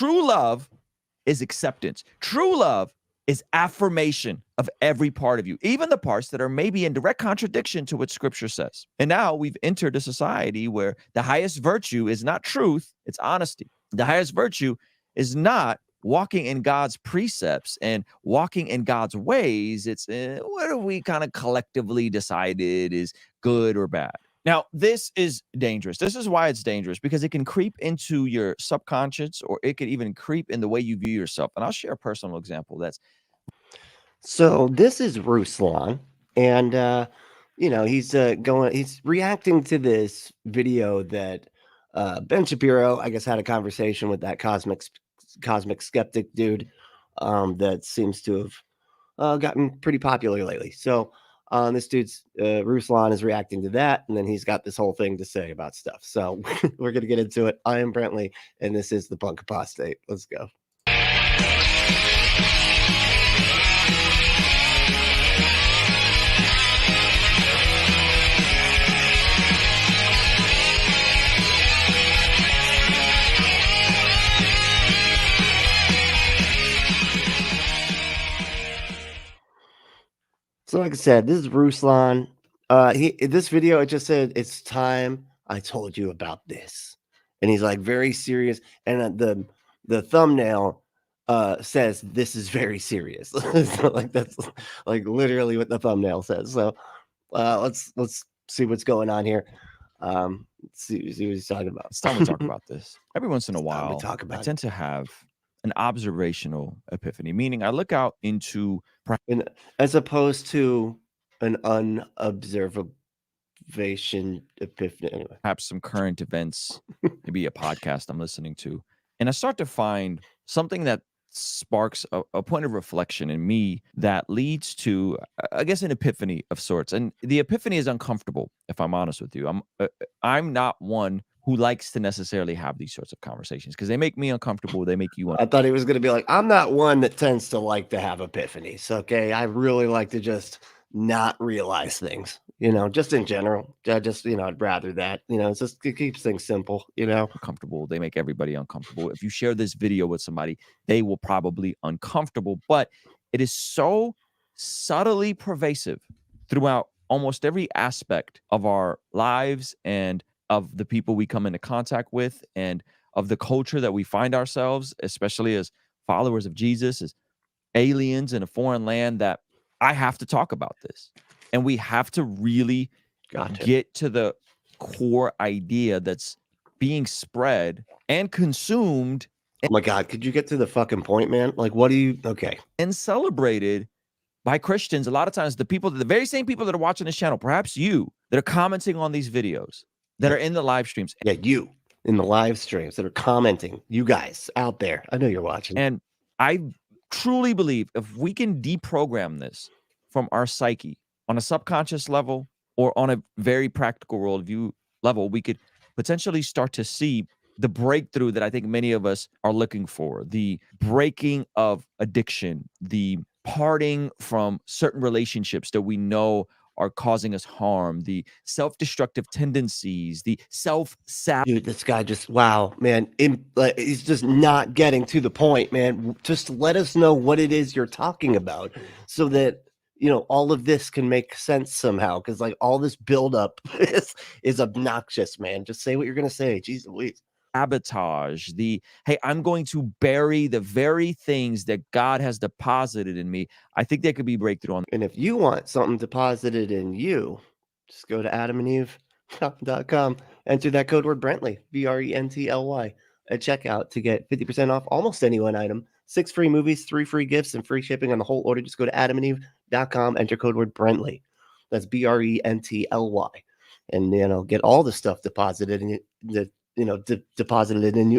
True love is acceptance. True love is affirmation of every part of you, even the parts that are maybe in direct contradiction to what scripture says. And now we've entered a society where the highest virtue is not truth, it's honesty. The highest virtue is not walking in God's precepts and walking in God's ways. It's what have we kind of collectively decided is good or bad. Now, this is dangerous. This is why it's dangerous, because it can creep into your subconscious, or it could even creep in the way you view yourself. And I'll share a personal example. So this is Ruslan, and he's reacting to this video that Ben Shapiro, I guess, had a conversation with that cosmic skeptic dude that seems to have gotten pretty popular lately. So this dude's Ruslan is reacting to that, and then he's got this whole thing to say about stuff. So we're going to get into it. I am Brentley, and this is the Punk Apostate. Let's go. So like I said, this is Ruslan. This video, it just said, "It's time I told you about this." And he's like very serious. And the thumbnail says, "This is very serious." So like that's like literally what the thumbnail says. So let's see what's going on here. Let's see what he's talking about. It's time we talk about this. Every once in a while, I tend to have an observational epiphany, meaning I look out into, as opposed to an unobservation epiphany. Anyway, perhaps some current events, maybe a podcast I'm listening to, and I start to find something that sparks a point of reflection in me that leads to, I guess, an epiphany of sorts. And the epiphany is uncomfortable, if I'm honest with you. I'm not one who likes to necessarily have these sorts of conversations because they make me uncomfortable. They make you I thought he was going to be like, I'm not one that tends to like to have epiphanies. Okay. I really like to just not realize things, just in general. I'd rather that, it keeps things simple, Uncomfortable. They make everybody uncomfortable. If you share this video with somebody, they will probably uncomfortable, but it is so subtly pervasive throughout almost every aspect of our lives and of the people we come into contact with and of the culture that we find ourselves, especially as followers of Jesus, as aliens in a foreign land, that I have to talk about this. And we have to really get to the core idea that's being spread and consumed. Oh my God, could you get to the fucking point, man? Like, okay. And celebrated by Christians. A lot of times the very same people that are watching this channel, perhaps you, that are commenting on these videos, that are in the live streams. Yeah, you in the live streams that are commenting, you guys out there. I know you're watching. And I truly believe if we can deprogram this from our psyche on a subconscious level or on a very practical worldview level, we could potentially start to see the breakthrough that I think many of us are looking for, the breaking of addiction, the parting from certain relationships that we know are causing us harm, the self-destructive tendencies, the self-sabotage. Dude, this guy just, wow, man. He's just not getting to the point, man. Just let us know what it is you're talking about so that, all of this can make sense somehow. Because like all this buildup is obnoxious, man. Just say what you're going to say. Jeez Louise. Sabotage, hey, I'm going to bury the very things that God has deposited in me. I think there could be breakthrough on. And if you want something deposited in you, just go to adamandeve.com, enter that code word Brentley, Brently, at checkout to get 50% off almost any one item, 6 free movies, 3 free gifts, and free shipping on the whole order. Just go to adamandeve.com, enter code word Brentley. That's Brently. And get all the stuff deposited in you. Deposited it in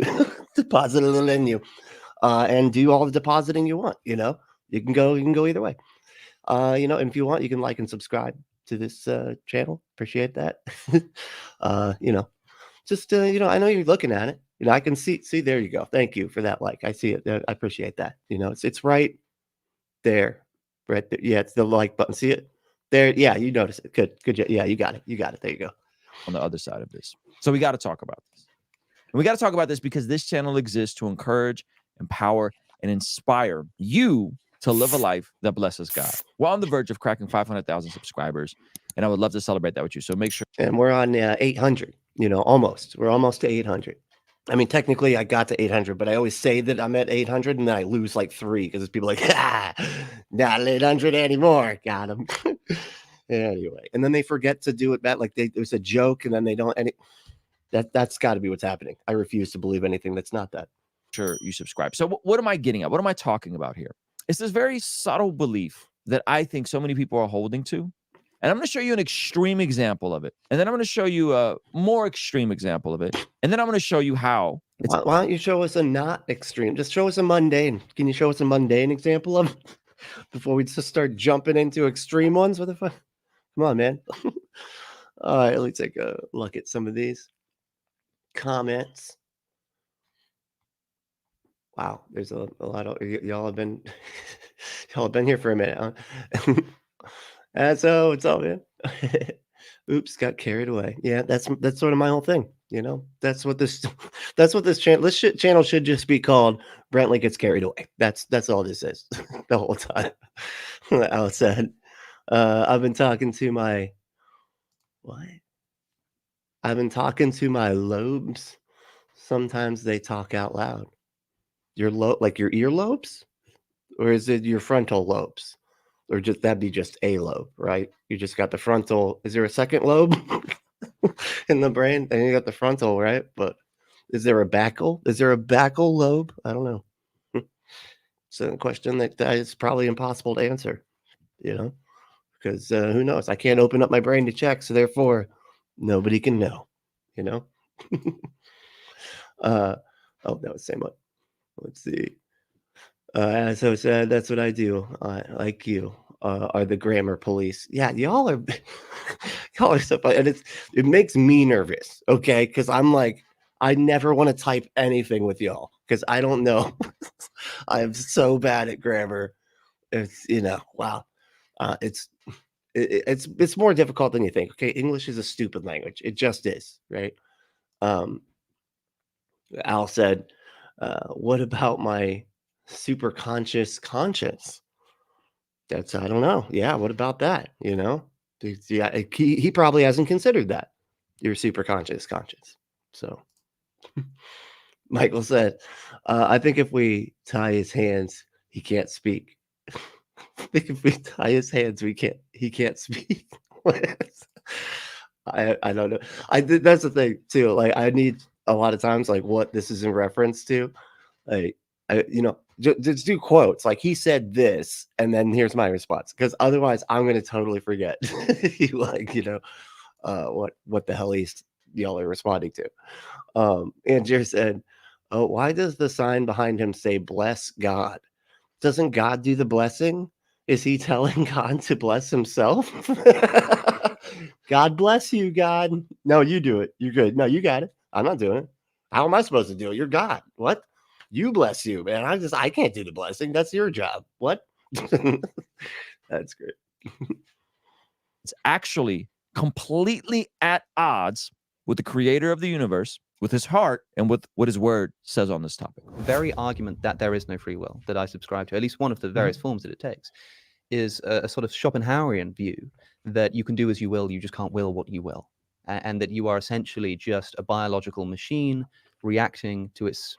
you, and do all the depositing you want. You can go either way. And if you want, you can like and subscribe to this channel. Appreciate that. I know you're looking at it. I can see. There you go. Thank you for that. Like, I see it. I appreciate that. It's right there, right there. Yeah, it's the like button. See it there? Yeah, you notice it. Good. Yeah, you got it. There you go. On the other side of this. So we got to talk about this. And we got to talk about this because this channel exists to encourage, empower, and inspire you to live a life that blesses God. We're on the verge of cracking 500,000 subscribers, and I would love to celebrate that with you. So make sure. And we're on 800, almost. We're almost to 800. I mean, technically, I got to 800, but I always say that I'm at 800, and then I lose like 3 because people are like, not 800 anymore. Got them. Anyway, and then they forget to do it back. Like it was a joke, and then they don't. That's got to be what's happening. I refuse to believe anything that's not that. Sure, you subscribe. So what am I getting at? What am I talking about here? It's this very subtle belief that I think so many people are holding to. And I'm going to show you an extreme example of it. And then I'm going to show you a more extreme example of it. And then I'm going to show you how. Why don't you show us a not extreme? Just show us a mundane. Can you show us a mundane example of it before we just start jumping into extreme ones? What the fuck? Come on, man. All right, let's take a look at some of these comments. Wow, there's a lot of y'all have been here for a minute, huh? And so it's all, man. Oops, got carried away. Yeah, that's sort of my whole thing. That's what this channel should just be called. Brentley Gets Carried Away. That's all this is the whole time. Al said, I've been talking to my lobes. Sometimes they talk out loud. Like your earlobes, or is it your frontal lobes? Or that'd be just a lobe, right? You just got the frontal. Is there a second lobe in the brain? And you got the frontal, right? But is there a backal? Is there a backal lobe? I don't know. It's a question that is probably impossible to answer, because who knows? I can't open up my brain to check, so therefore nobody can know, Oh, that was the same one. Let's see. So said, that's what I do. Like you are the grammar police. Yeah, y'all are so funny. And it makes me nervous, okay? Because I'm like, I never want to type anything with y'all because I don't know. I am so bad at grammar. It's wow. It's more difficult than you think. Okay, English is a stupid language. It just is, right? Al said, what about my super conscious? That's, I don't know. Yeah, what about that? Yeah, he probably hasn't considered that. You're super conscious. So Michael said, I think if we tie his hands, he can't speak. I think if we tie his hands, he can't speak. I don't know. That's the thing too. Like I need a lot of times like what this is in reference to. Like just do quotes like he said this and then here's my response, because otherwise I'm going to totally forget what the hell y'all are responding to. Andrew said, oh, why does the sign behind him say bless God? Doesn't God do the blessing? Is he telling God to bless himself? God bless you, God. No, you do it. You're good. No, you got it. I'm not doing it. How am I supposed to do it? You're God. What? You bless you, man. I can't do the blessing. That's your job. What? That's great. It's actually completely at odds with the creator of the universe, with his heart, and with what his word says on this topic. The very argument that there is no free will that I subscribe to, at least one of the various forms that it takes, is a sort of Schopenhauerian view that you can do as you will, you just can't will what you will. And that you are essentially just a biological machine reacting to its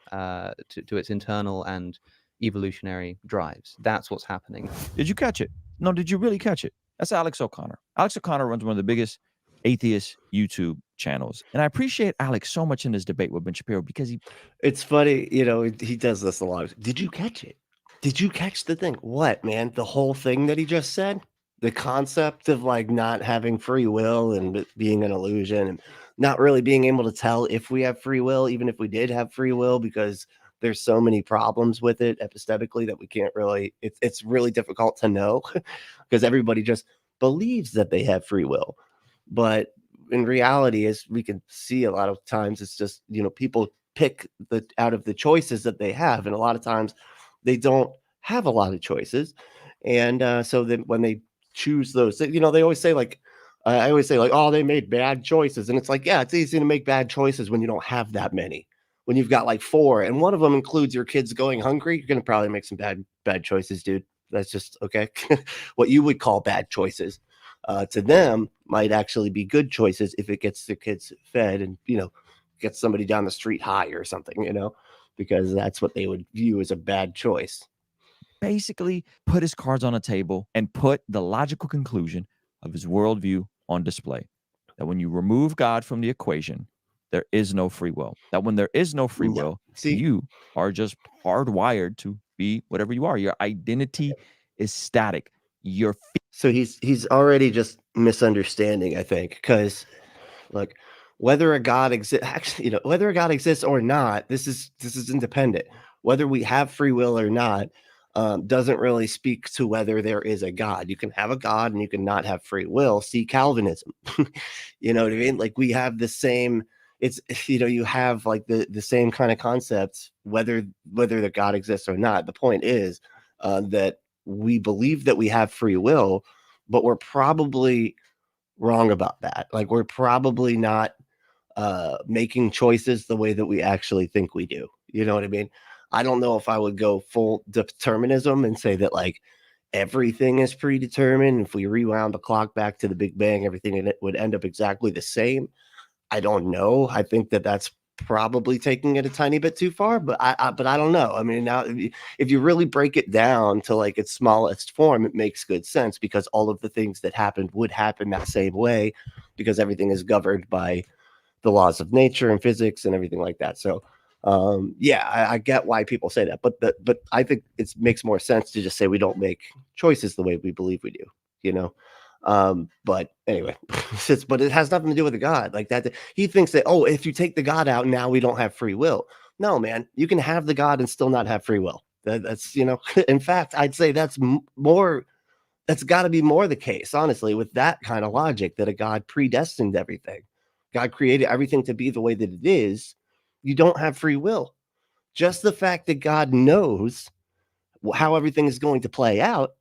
internal and evolutionary drives. That's what's happening. Did you catch it? No, did you really catch it? That's Alex O'Connor. Alex O'Connor runs one of the biggest atheist YouTube channels. And I appreciate Alex so much in this debate with Ben Shapiro because it's funny, he does this a lot. Did you catch it? Did you catch the thing? What, man? The whole thing that he just said? The concept of like not having free will and being an illusion and not really being able to tell if we have free will, even if we did have free will, because there's so many problems with it epistemically that we can't really, it's really difficult to know because everybody just believes that they have free will. But in reality, as we can see a lot of times, it's just, people pick out of the choices that they have. And a lot of times they don't have a lot of choices. And so then when they choose those, they always say like, I always say like, oh, they made bad choices. And it's like, yeah, it's easy to make bad choices when you don't have that many. when you've got like 4 and one of them includes your kids going hungry, you're going to probably make some bad choices, dude. That's just okay. What you would call bad choices to them might actually be good choices if it gets the kids fed and, gets somebody down the street high or something, because that's what they would view as a bad choice. Basically put his cards on a table and put the logical conclusion of his worldview on display. That when you remove God from the equation, there is no free will. That when there is no free will, you are just hardwired to be whatever you are. Your identity is static. So he's already just misunderstanding, I think, because look, whether a God exists, actually, whether a God exists or not, this is independent. Whether we have free will or not doesn't really speak to whether there is a God. You can have a God and you can not have free will. See Calvinism. You know what I mean? Like we have the same. It's you have like the same kind of concepts whether the God exists or not. The point is that we believe that we have free will, but we're probably wrong about that. Like we're probably not making choices the way that we actually think we do. You know what I mean? I don't know if I would go full determinism and say that like everything is predetermined. If we rewound the clock back to the Big Bang, everything in it would end up exactly the same. I don't know. I think that that's probably taking it a tiny bit too far, but I don't know. I mean, now if you really break it down to like its smallest form, it makes good sense because all of the things that happened would happen that same way because everything is governed by the laws of nature and physics and everything like that. So I get why people say that, but I think it makes more sense to just say we don't make choices the way we believe we do, but anyway, but it has nothing to do with the God like that. He thinks that, if you take the God out, now we don't have free will. No, man, you can have the God and still not have free will. That's, in fact, I'd say that's got to be more the case, honestly, with that kind of logic that a God predestined everything. God created everything to be the way that it is. You don't have free will. Just the fact that God knows how everything is going to play out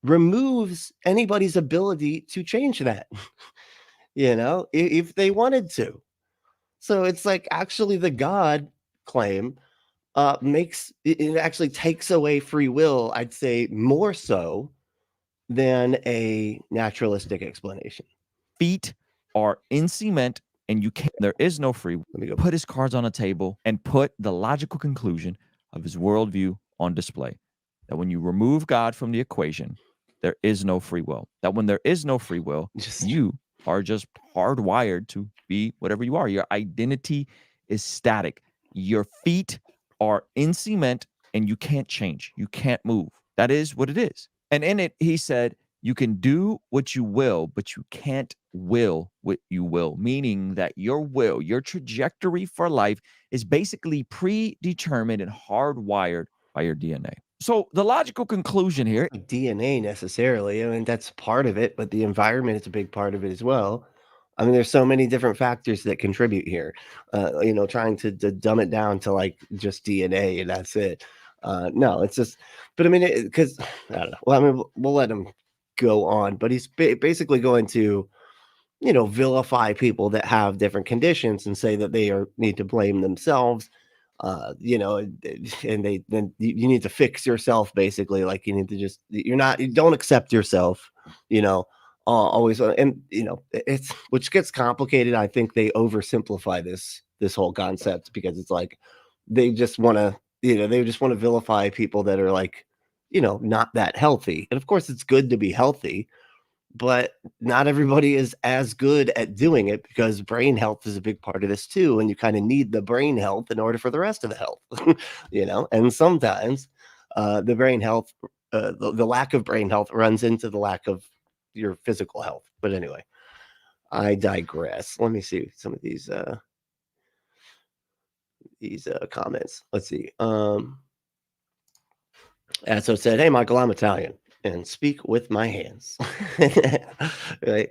removes anybody's ability to change that, if they wanted to. So it's like actually the God claim makes it actually takes away free will, I'd say more so than a naturalistic explanation. Feet are in cement and there is no free will. Let me go put his cards on a table and put the logical conclusion of his worldview on display. That when you remove God from the equation, there is no free will. That when there is no free will, you are just hardwired to be whatever you are. Your identity is static. Your feet are in cement and you can't change. You can't move. That is what it is. And in it, he said, you can do what you will, but you can't will what you will, meaning that your will, your trajectory for life is basically predetermined and hardwired by your DNA. So the logical conclusion here, DNA necessarily, I mean, that's part of it, but the environment is a big part of it as well. I mean, there's so many different factors that contribute here, trying to dumb it down to like just DNA and that's it. No, it's just, but I mean, because I don't know. Well, I mean, we'll let him go on, but he's basically going to, vilify people that have different conditions and say that they need to blame themselves. And then you need to fix yourself, basically. Like you need to just, you don't accept yourself, always. And, it's, which gets complicated. I think they oversimplify this whole concept because it's like, they just want to, vilify people that are like, not that healthy. And of course it's good to be healthy, but not everybody is as good at doing it because brain health is a big part of this too. And you kind of need the brain health in order for the rest of the health, and sometimes the brain health, the lack of brain health runs into the lack of your physical health. But anyway, I digress. Let me see some of these comments. Let's see. So it said, "Hey, Michael, I'm Italian and speak with my hands." Right.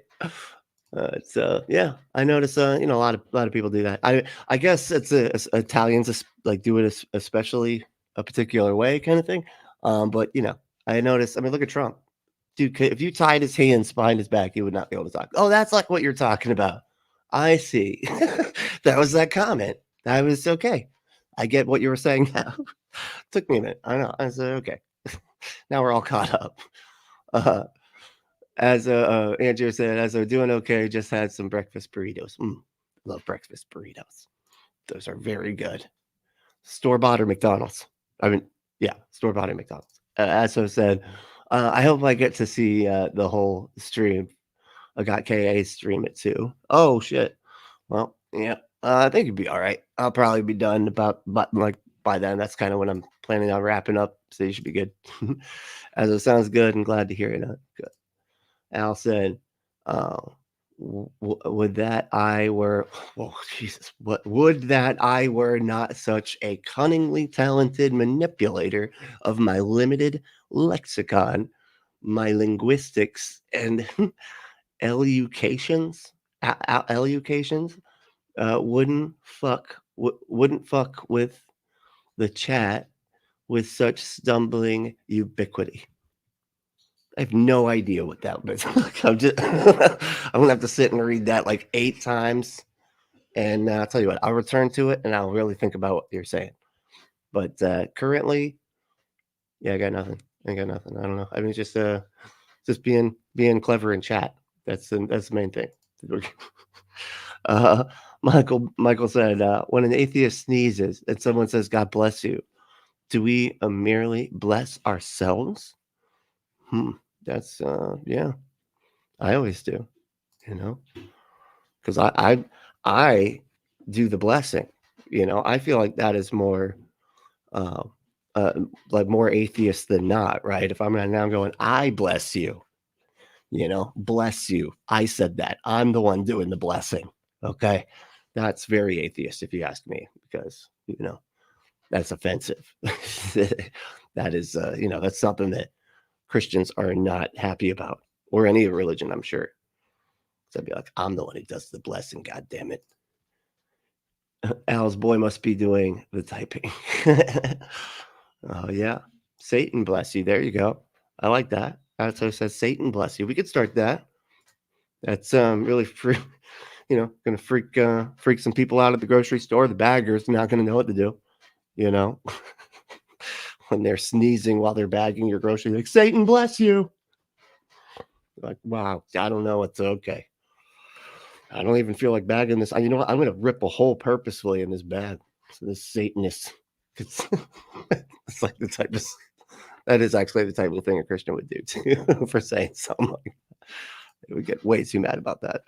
I notice a lot of people do that. I guess it's Italians like do it especially a particular way kind of thing. But I notice. I mean, look at Trump, dude. If you tied his hands behind his back, he would not be able to talk. Oh, that's like what you're talking about. I see. That was that comment. That was okay. I get what you were saying now. Took me a minute. I know. I said, okay. Now we're all caught up. As Andrew said, as I'm doing okay, just had some breakfast burritos. Love breakfast burritos. Those are very good. Store-bought or McDonald's? I mean, yeah, store-bought or McDonald's. As I said, I hope I get to see the whole stream. I got KA stream it too. Oh, shit. Well, yeah, I think it'd be all right. I'll probably be done about like by then. That's kind of when I'm planning on wrapping up, so you should be good. As it sounds good, and glad to hear it. Good. Al said, would that I were, oh Jesus, what would that I were not such a cunningly talented manipulator of my limited lexicon, my linguistics and elucations, wouldn't fuck with the chat with such stumbling ubiquity. I have no idea what that was. I'm gonna have to sit and read that like 8 times, and I'll tell you what, I'll return to it and I'll really think about what you're saying. But currently, yeah, I got nothing. I don't know. I mean, just being clever in chat. That's the main thing. Michael said, when an atheist sneezes and someone says, "God bless you," do we merely bless ourselves? That's yeah, I always do, because I do the blessing. I feel like that is more like more atheist than not, right? If I'm now going, I bless you, bless you. I said that. I'm the one doing the blessing. Okay, that's very atheist if you ask me, because that's offensive. That is that's something that Christians are not happy about, or any religion, I'm sure. So I'd be like, I'm the one who does the blessing, god damn it. Al's boy must be doing the typing. Oh yeah, Satan bless you. There you go. I like that. That's what it says. Satan bless you. We could start that. That's really gonna freak some people out at the grocery store. The baggers not gonna know what to do. When they're sneezing while they're bagging your groceries, like, Satan bless you. Like, wow, I don't know. It's okay. I don't even feel like bagging this. You know what? I'm going to rip a hole purposefully in this bag. So this Satanist, it's like the type of, that is actually the type of thing a Christian would do too, for saying something like that. They would get way too mad about that.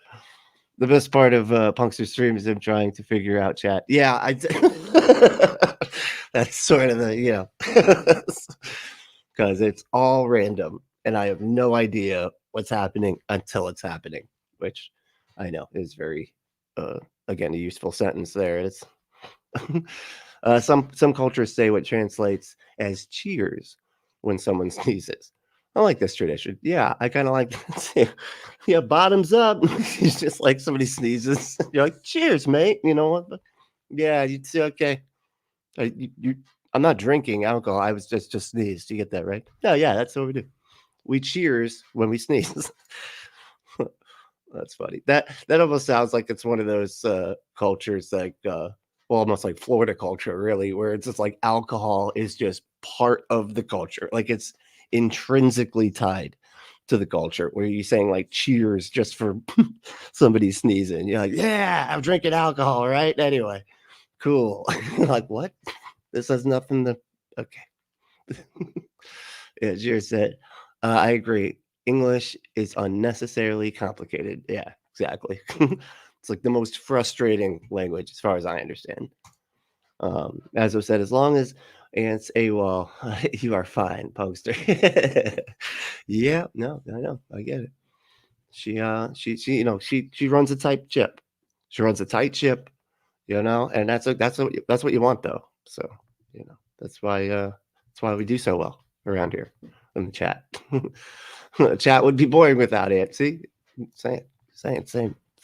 The best part of Punkster's stream is him trying to figure out chat. Yeah, that's sort of the, because it's all random and I have no idea what's happening until it's happening, which I know is very, again, a useful sentence there. It's some cultures say what translates as cheers when someone sneezes. I like this tradition. Yeah, I kind of like that too. Yeah, bottoms up. It's just like somebody sneezes. You're like, cheers, mate. You know what? Yeah, you see, okay. I'm not drinking alcohol. I was just sneezed. You get that, right? Yeah, that's what we do. We cheers when we sneeze. That's funny. That almost sounds like it's one of those cultures, like almost like Florida culture, really, where it's just like alcohol is just part of the culture. Like it's intrinsically tied to the culture, where you're saying like cheers just for somebody sneezing. You're like, yeah, I'm drinking alcohol, right? Anyway, cool. Like, what? This has nothing to, okay. Yeah, Jared said, I agree. English is unnecessarily complicated. Yeah, exactly. It's like the most frustrating language as far as I understand. As I said, as long as Ant's AWOL, you are fine, Pokester. Yeah, no, I know, I get it. She runs a tight ship. She runs a tight ship, and that's what you want, though. So, that's why we do so well around here in the chat. Chat would be boring without it. See, same.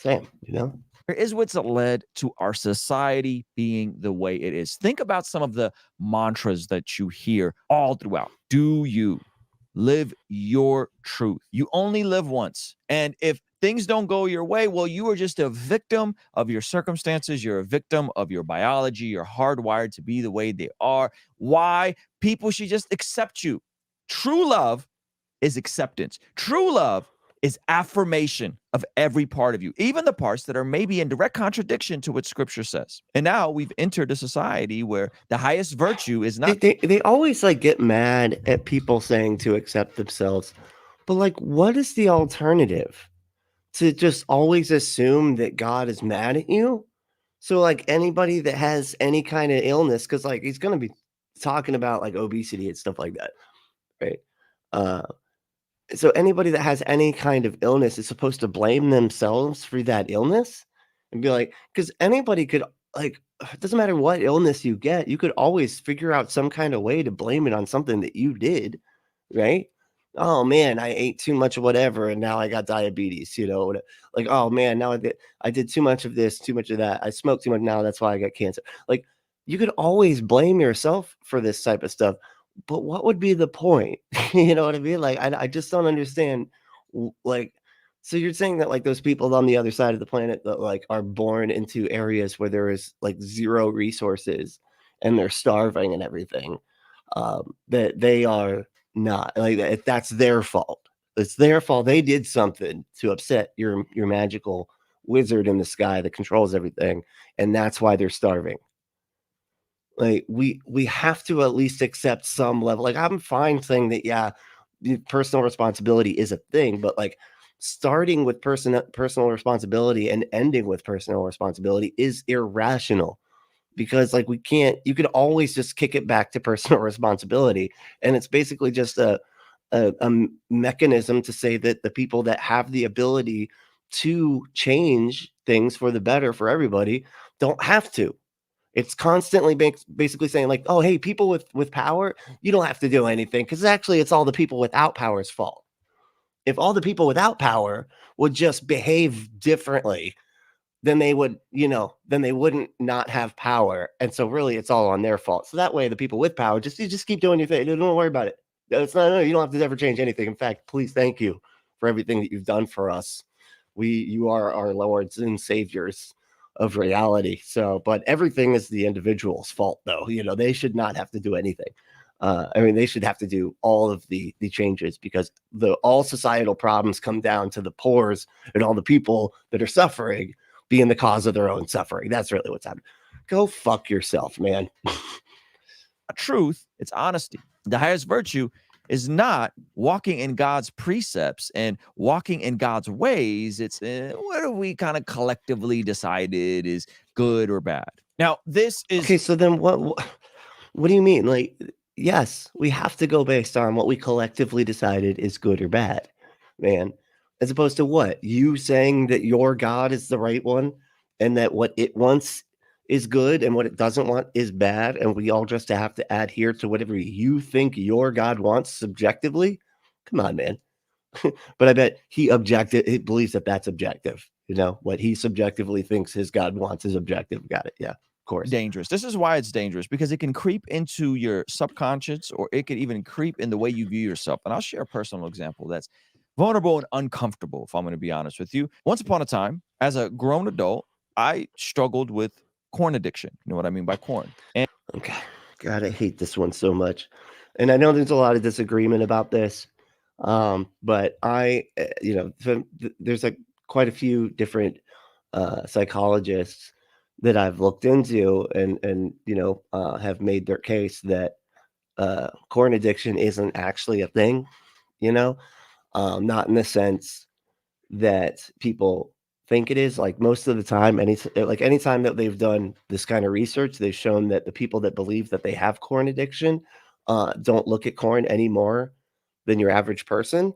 Here is what's led to our society being the way it is. Think about some of the mantras that you hear all throughout. Do you live your truth? You only live once. And if things don't go your way, well, you are just a victim of your circumstances. You're a victim of your biology. You're hardwired to be the way they are. Why? People should just accept you. True love is acceptance. True love is affirmation of every part of you, even the parts that are maybe in direct contradiction to what scripture says. And now we've entered a society where the highest virtue is not. They always like get mad at people saying to accept themselves, but like, what is the alternative? To just always assume that God is mad at you? So like anybody that has any kind of illness, because like he's gonna be talking about like obesity and stuff like that, right? So anybody that has any kind of illness is supposed to blame themselves for that illness and be like, because anybody could like, it doesn't matter what illness you get, you could always figure out some kind of way to blame it on something that you did, right? Oh man, I ate too much of whatever, and now I got diabetes. Like, oh man, now I did too much of this, too much of that. I smoked too much, now that's why I got cancer. Like, you could always blame yourself for this type of stuff. But what would be the point? You know what I mean? Like, I just don't understand. Like, so you're saying that like those people on the other side of the planet that like are born into areas where there is like zero resources and they're starving and everything, that they are not like that's their fault. It's their fault. They did something to upset your magical wizard in the sky that controls everything, and that's why they're starving. Like we have to at least accept some level. Like I'm fine saying that, yeah, personal responsibility is a thing, but like starting with personal responsibility and ending with personal responsibility is irrational, because like you could always just kick it back to personal responsibility, and it's basically just a mechanism to say that the people that have the ability to change things for the better for everybody don't have to. It's constantly basically saying like, oh, hey, people with power, you don't have to do anything, because actually it's all the people without power's fault. If all the people without power would just behave differently, then they would, then they wouldn't not have power. And so really it's all on their fault. So that way the people with power, you just keep doing your thing. Don't worry about it. It's not, no, you don't have to ever change anything. In fact, please, thank you for everything that you've done for us. You are our lords and saviors of reality. So, but everything is the individual's fault though. They should not have to do anything. They should have to do all of the changes, because all societal problems come down to the poors and all the people that are suffering being the cause of their own suffering. That's really what's happening. Go fuck yourself, man. Truth, it's honesty. The highest virtue is not walking in God's precepts and walking in God's ways. It's what have we kind of collectively decided is good or bad. Now, this is okay. So then what do you mean? Like, yes, we have to go based on what we collectively decided is good or bad, man. As opposed to what? You saying that your God is the right one and that what it wants is good and what it doesn't want is bad, and we all just have to adhere to whatever you think your God wants subjectively? Come on, man. But I bet he believes that that's objective. What he subjectively thinks his God wants is objective. Got it. Yeah, of course. Dangerous. This is why it's dangerous, because it can creep into your subconscious, or it could even creep in the way you view yourself. And I'll share a personal example that's vulnerable and uncomfortable, if I'm going to be honest with you. Once upon a time, as a grown adult, I struggled with corn addiction. You know what I mean by corn? And okay. God, I hate this one so much. And I know there's a lot of disagreement about this. But there's quite a few different psychologists that I've looked into and have made their case that corn addiction isn't actually a thing, not in the sense that people think it is. Like most of the time, anytime that they've done this kind of research, they've shown that the people that believe that they have corn addiction don't look at corn any more than your average person.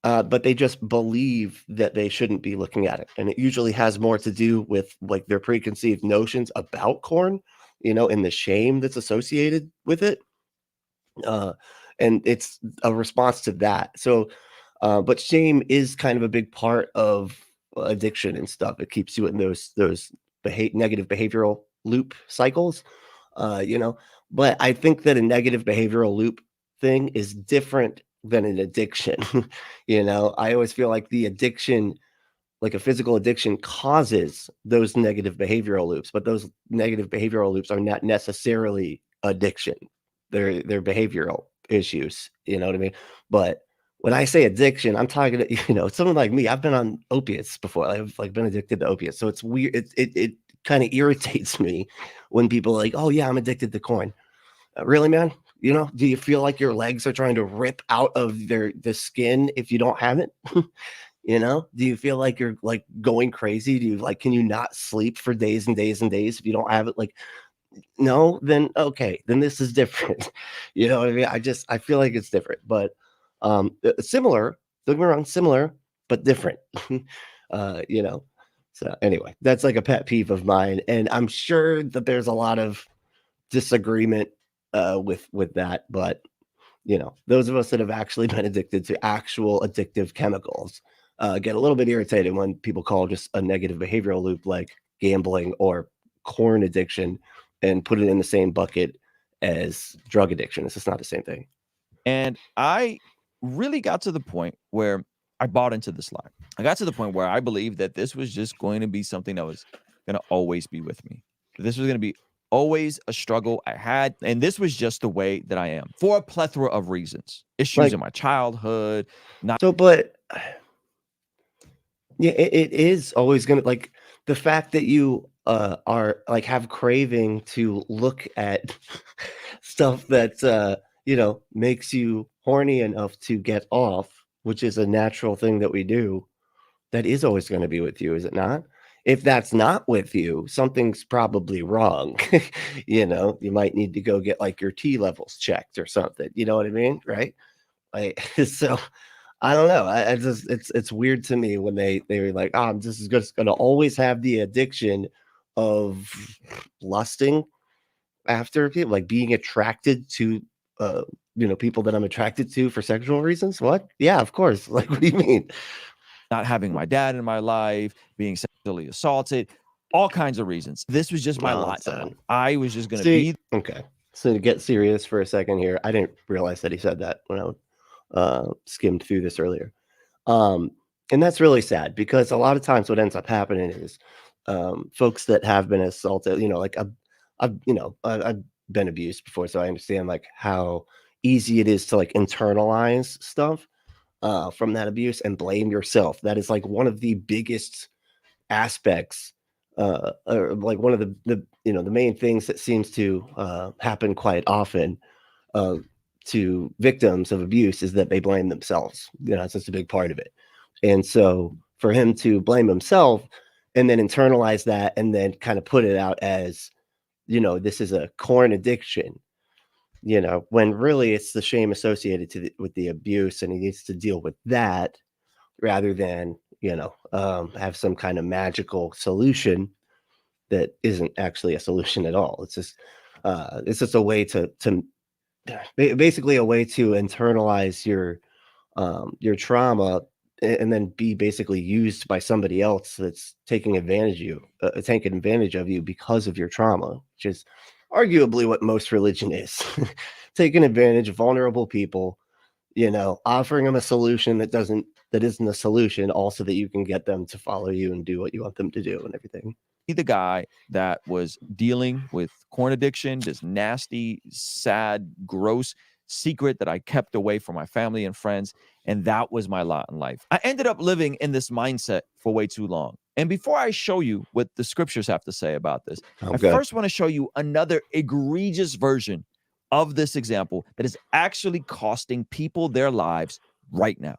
But they just believe that they shouldn't be looking at it. And it usually has more to do with like their preconceived notions about corn, and the shame that's associated with it. And it's a response to that. So, but shame is kind of a big part of addiction and stuff. It keeps you in those negative behavioral loop cycles, But I think that a negative behavioral loop thing is different than an addiction. You know, I always feel like the addiction, like a physical addiction, causes those negative behavioral loops, but those negative behavioral loops are not necessarily addiction. They're behavioral issues, you know what I mean? But when I say addiction, I'm talking to, you know, someone like me. I've been on opiates before. I've like been addicted to opiates. So it's weird. It kind of irritates me when people are like, oh yeah, I'm addicted to corn. Really, man? You know, do you feel like your legs are trying to rip out of the skin if you don't have it? You know, do you feel like you're like going crazy? Do you like, can you not sleep for days and days and days if you don't have it? Like, no, then okay, then this is different. You know what I mean? I feel like it's different, but similar, don't get me wrong, similar, but different. You know, so anyway, that's like a pet peeve of mine, and I'm sure that there's a lot of disagreement with that, but you know, those of us that have actually been addicted to actual addictive chemicals get a little bit irritated when people call just a negative behavioral loop like gambling or corn addiction and put it in the same bucket as drug addiction. It's just not the same thing. And I really got to the point where I bought into this lie. I got to the point where I believed that this was just going to be something that was going to always be with me. This was going to be always a struggle I had. And this was just the way that I am for a plethora of reasons. Issues Like, in my childhood. Not so, but yeah, it is always going to, like, the fact that you are like have craving to look at stuff that you know, makes you horny enough to get off, which is a natural thing that we do, that is always going to be with you, is it not? If that's not with you, something's probably wrong. You know, you might need to go get like your T levels checked or something. You know what I mean? Right? Like, so I don't know. I just, it's weird to me when they were like, oh, I'm just going to always have the addiction of lusting after people, like being attracted to you know, people that I'm attracted to for sexual reasons. What? Yeah, of course. Like, what do you mean? not having my dad in my life, being sexually assaulted, all kinds of reasons. This was just my lot. Son. I was just going to See, be. okay. So to get serious for a second here, I didn't realize that he said that when I skimmed through this earlier. And that's really sad because a lot of times what ends up happening is folks that have been assaulted, you know, like I've been abused before, so I understand like how easy it is to like internalize stuff from that abuse and blame yourself. That is like one of the biggest aspects, or like one of the you know, the main things that seems to happen quite often to victims of abuse is that they blame themselves. You know, it's just a big part of it. And so for him to blame himself and then internalize that and then kind of put it out as, you know, this is a corn addiction, you know, when really it's the shame associated with the abuse, and he needs to deal with that rather than, you know, have some kind of magical solution that isn't actually a solution at all. It's just a way to basically a way to internalize your trauma and then be basically used by somebody else that's taking advantage of you because of your trauma, which is arguably what most religion is. Taking advantage of vulnerable people, you know, offering them a solution that isn't a solution, also that you can get them to follow you and do what you want them to do and everything. The guy that was dealing with corn addiction, this nasty, sad, gross secret that I kept away from my family and friends. And that was my lot in life. I ended up living in this mindset for way too long. And before I show you what the scriptures have to say about this, I first want to show you another egregious version of this example that is actually costing people their lives right now.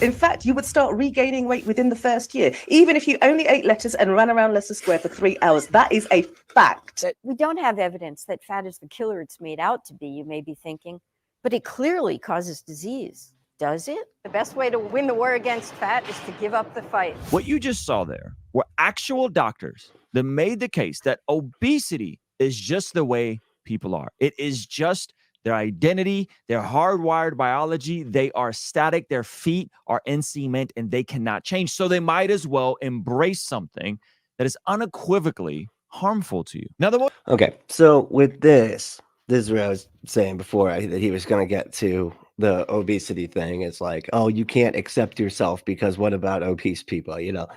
In fact, you would start regaining weight within the first year, even if you only ate lettuce and ran around Leicester Square for 3 hours. That is a fact. We don't have evidence that fat is the killer it's made out to be, you may be thinking, but it clearly causes disease. Does it? The best way to win the war against fat is to give up the fight. What you just saw there were actual doctors that made the case that obesity is just the way people are. It is just their identity, their hardwired biology. They are static. Their feet are in cement and they cannot change. So they might as well embrace something that is unequivocally harmful to you. Now, okay, so with this is what I was saying before, that he was going to get to the obesity thing. It's like, oh, you can't accept yourself because what about obese people, you know?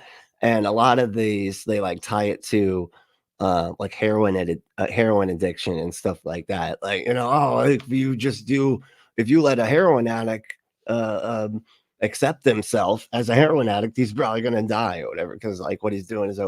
And a lot of these, they like tie it to like heroin addiction and stuff like that. Like, you know, oh, if you let a heroin addict accept himself as a heroin addict, he's probably gonna die or whatever, because like what he's doing is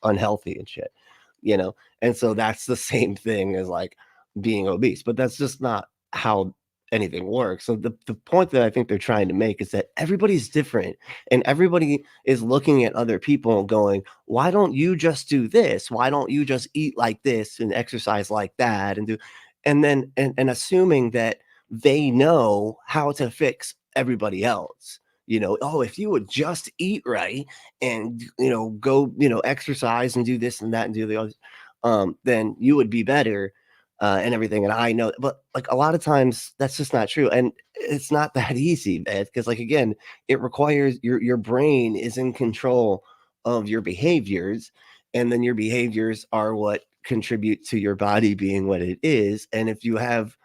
unhealthy and shit, you know. And so that's the same thing as like being obese, but that's just not how anything works. So the point that I think they're trying to make is that everybody's different, and everybody is looking at other people and going, why don't you just do this? Why don't you just eat like this and exercise like that and do, and then and assuming that they know how to fix everybody else. You know, oh, if you would just eat right and, you know, go, you know, exercise and do this and that and do the other, then you would be better and everything. And I know, but like a lot of times that's just not true. And it's not that easy, man, because like, again, it requires your brain is in control of your behaviors. And then your behaviors are what contribute to your body being what it is. And if you have,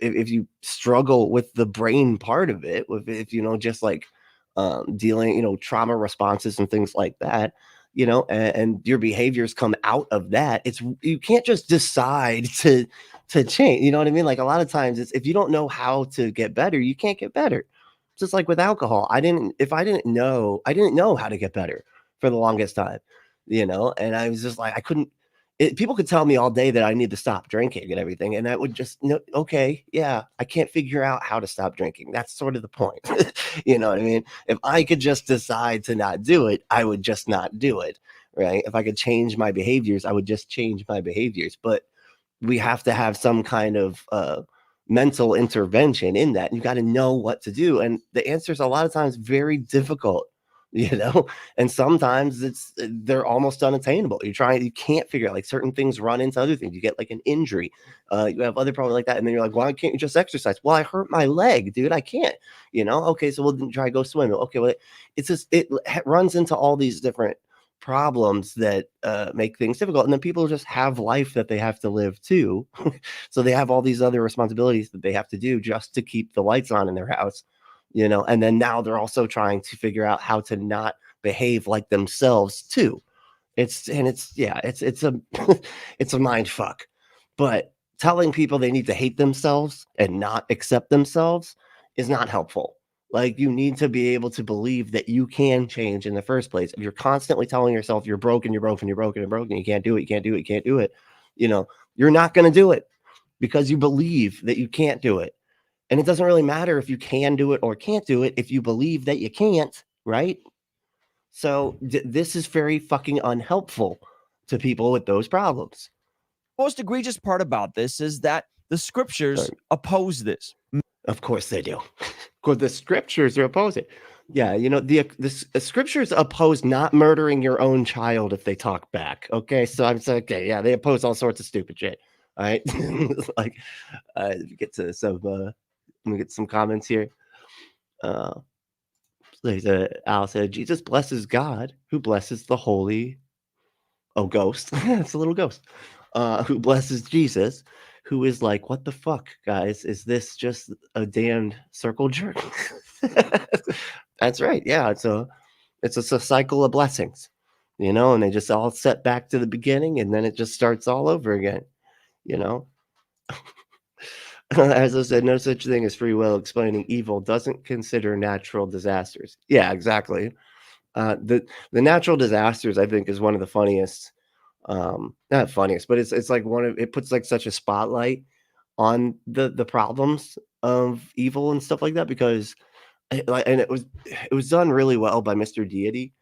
if you struggle with the brain part of it, if you know, just like dealing, you know, trauma responses and things like that, you know, and your behaviors come out of that, you can't just decide to change. You know what I mean? Like a lot of times, it's if you don't know how to get better, you can't get better. Just like with alcohol, I didn't know how to get better for the longest time, you know, and I was just like, I couldn't. People could tell me all day that I need to stop drinking and everything, and I would just, okay, yeah, I can't figure out how to stop drinking. That's sort of the point. You know what I mean? If I could just decide to not do it, I would just not do it, right? If I could change my behaviors, I would just change my behaviors. But we have to have some kind of mental intervention in that. You got to know what to do, and the answer is a lot of times very difficult. You know, and sometimes they're almost unattainable. You can't figure out, like, certain things run into other things. You get like an injury, you have other problems like that, and then you're like, why can't you just exercise? Well, I hurt my leg, dude. I can't, you know. Okay, so we'll try to go swim. Okay, well, it's just it runs into all these different problems that make things difficult, and then people just have life that they have to live too. So they have all these other responsibilities that they have to do just to keep the lights on in their house, you know. And then now they're also trying to figure out how to not behave like themselves too. It's a it's a mind fuck. But telling people they need to hate themselves and not accept themselves is not helpful. Like, you need to be able to believe that you can change in the first place. If you're constantly telling yourself you're broken, you can't do it, you know, you're not going to do it because you believe that you can't do it. And it doesn't really matter if you can do it or can't do it if you believe that you can't, right? So this is very fucking unhelpful to people with those problems. Most egregious part about this is that the scriptures oppose this. Of course they do. Because the scriptures are opposing. Yeah, you know, the scriptures oppose not murdering your own child if they talk back. Okay, so I'm saying, okay, yeah, they oppose all sorts of stupid shit. All right, like, get to some. Let me get some comments here. Al said, Jesus blesses God, who blesses the holy. Oh, ghost. It's a little ghost. Who blesses Jesus, who is like, what the fuck, guys? Is this just a damned circle jerk? That's right. Yeah, it's a cycle of blessings, you know, and they just all set back to the beginning, and then it just starts all over again, you know. As I said, no such thing as free will. Explaining evil doesn't consider natural disasters. Yeah, exactly. The natural disasters, I think, is one of the funniest. Not funniest, but it's like it puts like such a spotlight on the problems of evil and stuff like that, because and it was done really well by Mr. Deity.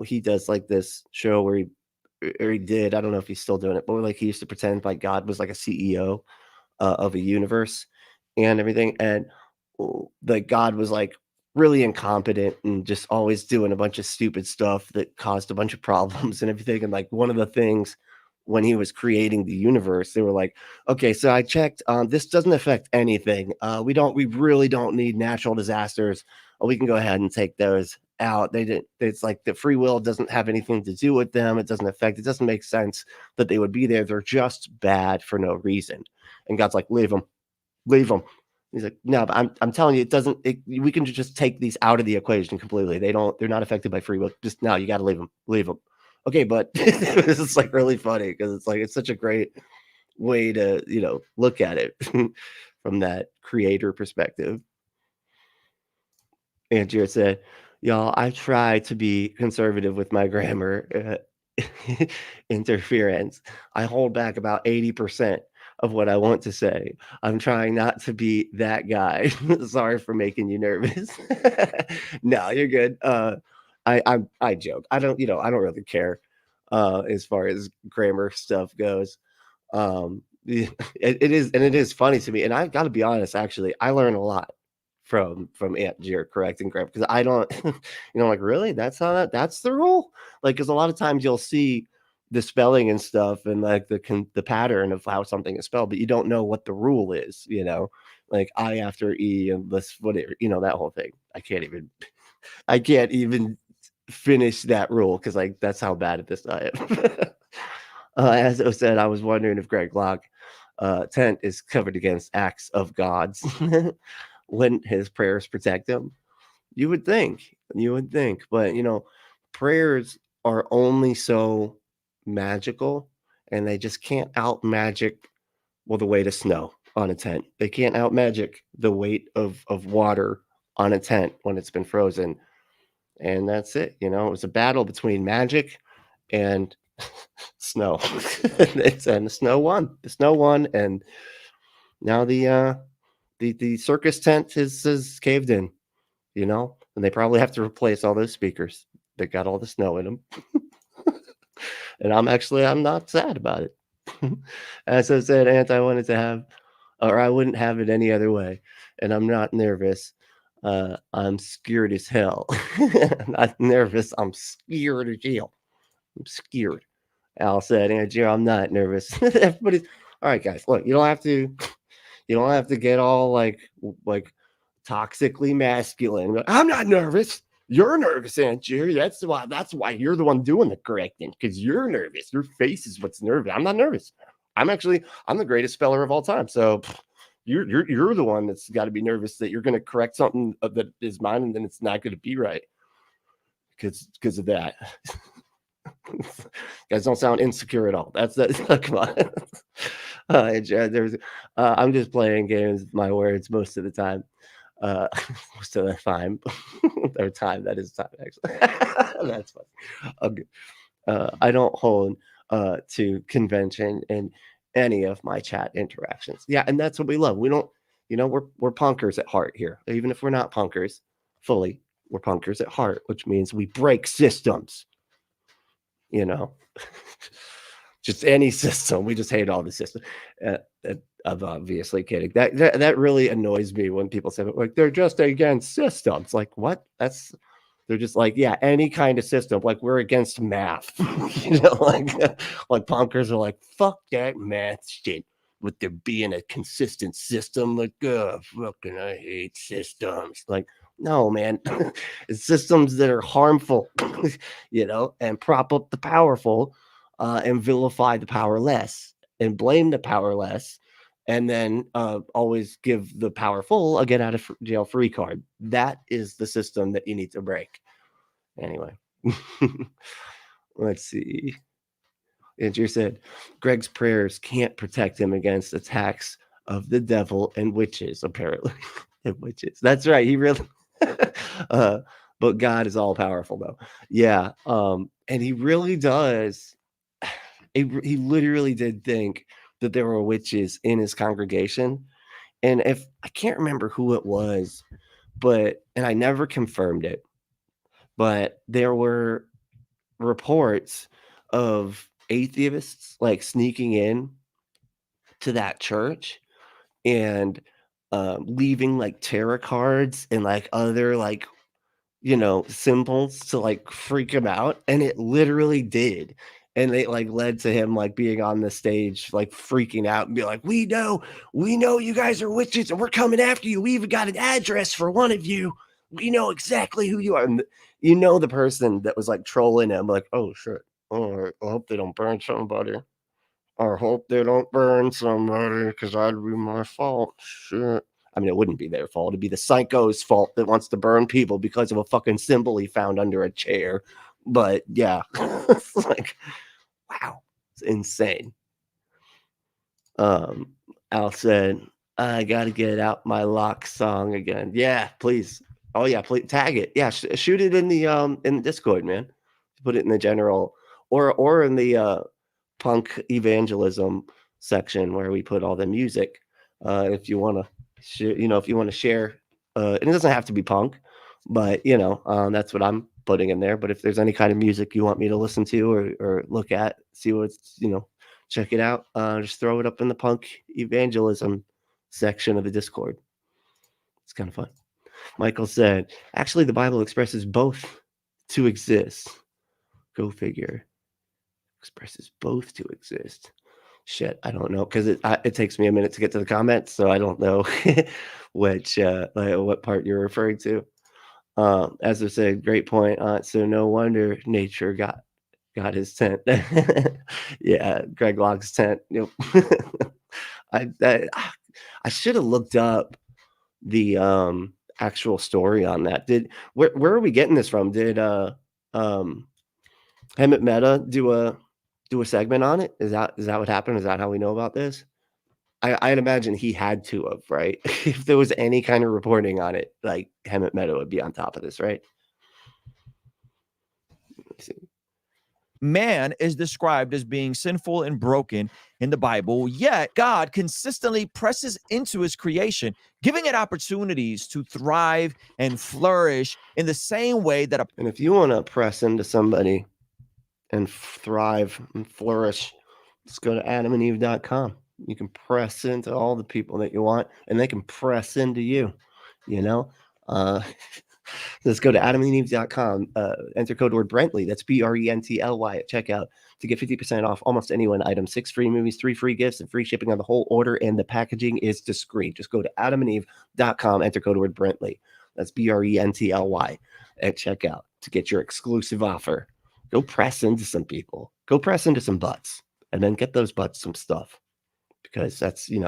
He does like this show where he did, I don't know if he's still doing it, but like he used to pretend like God was like a CEO of a universe and everything, and like God was like really incompetent and just always doing a bunch of stupid stuff that caused a bunch of problems and everything. And like one of the things when he was creating the universe, they were like, okay, so I checked, this doesn't affect anything. We really don't need natural disasters. We can go ahead and take those out. It's like the free will doesn't have anything to do with them. It doesn't make sense that they would be there. They're just bad for no reason. And God's like, leave them. He's like, no, but I'm telling you, we can just take these out of the equation completely. They're not affected by free will. Just no, you got to leave them. Okay, but this is like really funny because it's like, it's such a great way to, look at it from that creator perspective. And Jared said, y'all, I try to be conservative with my grammar interference. I hold back about 80% of what I want to say. I'm trying not to be that guy. Sorry for making you nervous. No, you're good. I joke. I don't really care as far as grammar stuff goes. It is funny to me, and I've got to be honest. Actually, I learn a lot from Aunt Jared correcting grammar because I don't, like, really, that's that's the rule. Like, because a lot of times you'll see the spelling and stuff and like the pattern of how something is spelled, but you don't know what the rule is, like I after E and this, whatever, that whole thing. I can't even finish that rule because like that's how bad at this I am. As I said, I was wondering if Greg Locke tent is covered against acts of gods. Wouldn't his prayers protect him? You would think, but prayers are only so magical, and they just can't out magic the weight of snow on a tent. They can't out magic the weight of water on a tent when it's been frozen. And that's it. It was a battle between magic and snow. And the snow won. And now the circus tent is caved in, and they probably have to replace all those speakers that got all the snow in them. And I'm not sad about it. As I said, Aunt, I wouldn't have it any other way. And I'm not nervous. I'm scared as hell. I'm not nervous. I'm scared as hell. I'm scared. Al said, Andrew, I'm not nervous. Everybody's all right, guys. Look, you don't have to get all like toxically masculine. I'm not nervous. You're nervous, Aunt you? That's why you're the one doing the correcting, because you're nervous. Your face is what's nervous. I'm not nervous. I'm the greatest speller of all time. So you're the one that's got to be nervous that you're going to correct something that is mine, and then it's not going to be right because of that. You guys don't sound insecure at all. That's come on. I'm just playing games with my words most of the time. Most of the time. Or time, that is time, actually. That's fun. Okay. I don't hold to convention in any of my chat interactions. Yeah, and that's what we love. We don't, we're punkers at heart here. Even if we're not punkers fully, we're punkers at heart, which means we break systems. Just any system. We just hate all the system. I'm obviously kidding. That really annoys me when people say, like, they're just against systems. Like, what? They're just like, yeah, any kind of system. Like, we're against math. Like punkers are like, fuck that math shit with there being a consistent system. Like, fucking, I hate systems. Like, no, man. It's systems that are harmful, and prop up the powerful, and vilify the powerless, and blame the powerless, and then always give the powerful a get out of jail free card. That is the system that you need to break. Anyway, let's see. Andrew said, Greg's prayers can't protect him against attacks of the devil and witches, apparently. And witches. That's right. He really... but God is all powerful, though. Yeah. And he really does. He literally did think that there were witches in his congregation. And if I can't remember who it was, and I never confirmed it, but there were reports of atheists like sneaking in to that church and leaving like tarot cards and like other like symbols to like freak him out, and it literally did. And it like led to him like being on the stage like freaking out and be like, we know you guys are witches and we're coming after you. We even got an address for one of you. We know exactly who you are. And the person that was like trolling him, like, oh shit, all right, I hope they don't burn somebody. I hope they don't burn somebody because that'd be my fault. Shit. I mean, it wouldn't be their fault. It'd be the psycho's fault that wants to burn people because of a fucking symbol he found under a chair. But yeah, it's like, wow, it's insane. Al said, I got to get out my lock song again. Yeah, please. Oh yeah, please tag it. Yeah, shoot it in the Discord, man. Put it in the general or in the punk evangelism section where we put all the music. If you want to, if you want to share, and it doesn't have to be punk, but that's what I'm putting in there. But if there's any kind of music you want me to listen to or look at, see what's, check it out. Just throw it up in the punk evangelism section of the Discord. It's kind of fun. Michael said, actually, the Bible expresses both to exist. Go figure. Expresses both to exist. Shit, I don't know, because it takes me a minute to get to the comments, so I don't know which what part you're referring to. As I said, great point. So no wonder nature got his tent. Yeah, Greg Log's tent. Yep. I should have looked up the actual story on that. Where are we getting this from? Did Hemet Meta do a segment on it? Is that what happened? Is that how we know about this? I'd imagine he had to have, right? If there was any kind of reporting on it, like Hemet Meta would be on top of this, right? Let's see. Man is described as being sinful and broken in the Bible, yet God consistently presses into his creation, giving it opportunities to thrive and flourish in the same way that and if you want to press into somebody and thrive and flourish, just go to adamandeve.com. You can press into all the people that you want, and they can press into you, Let's go to adamandeve.com, enter code word Brently, that's BRENTLY at checkout to get 50% off almost any one item, 6 free movies, 3 free gifts, and free shipping on the whole order, and the packaging is discreet. Just go to adamandeve.com, enter code word Brently, that's BRENTLY at checkout to get your exclusive offer. Go press into some people, go press into some butts, and then get those butts some stuff, because that's, you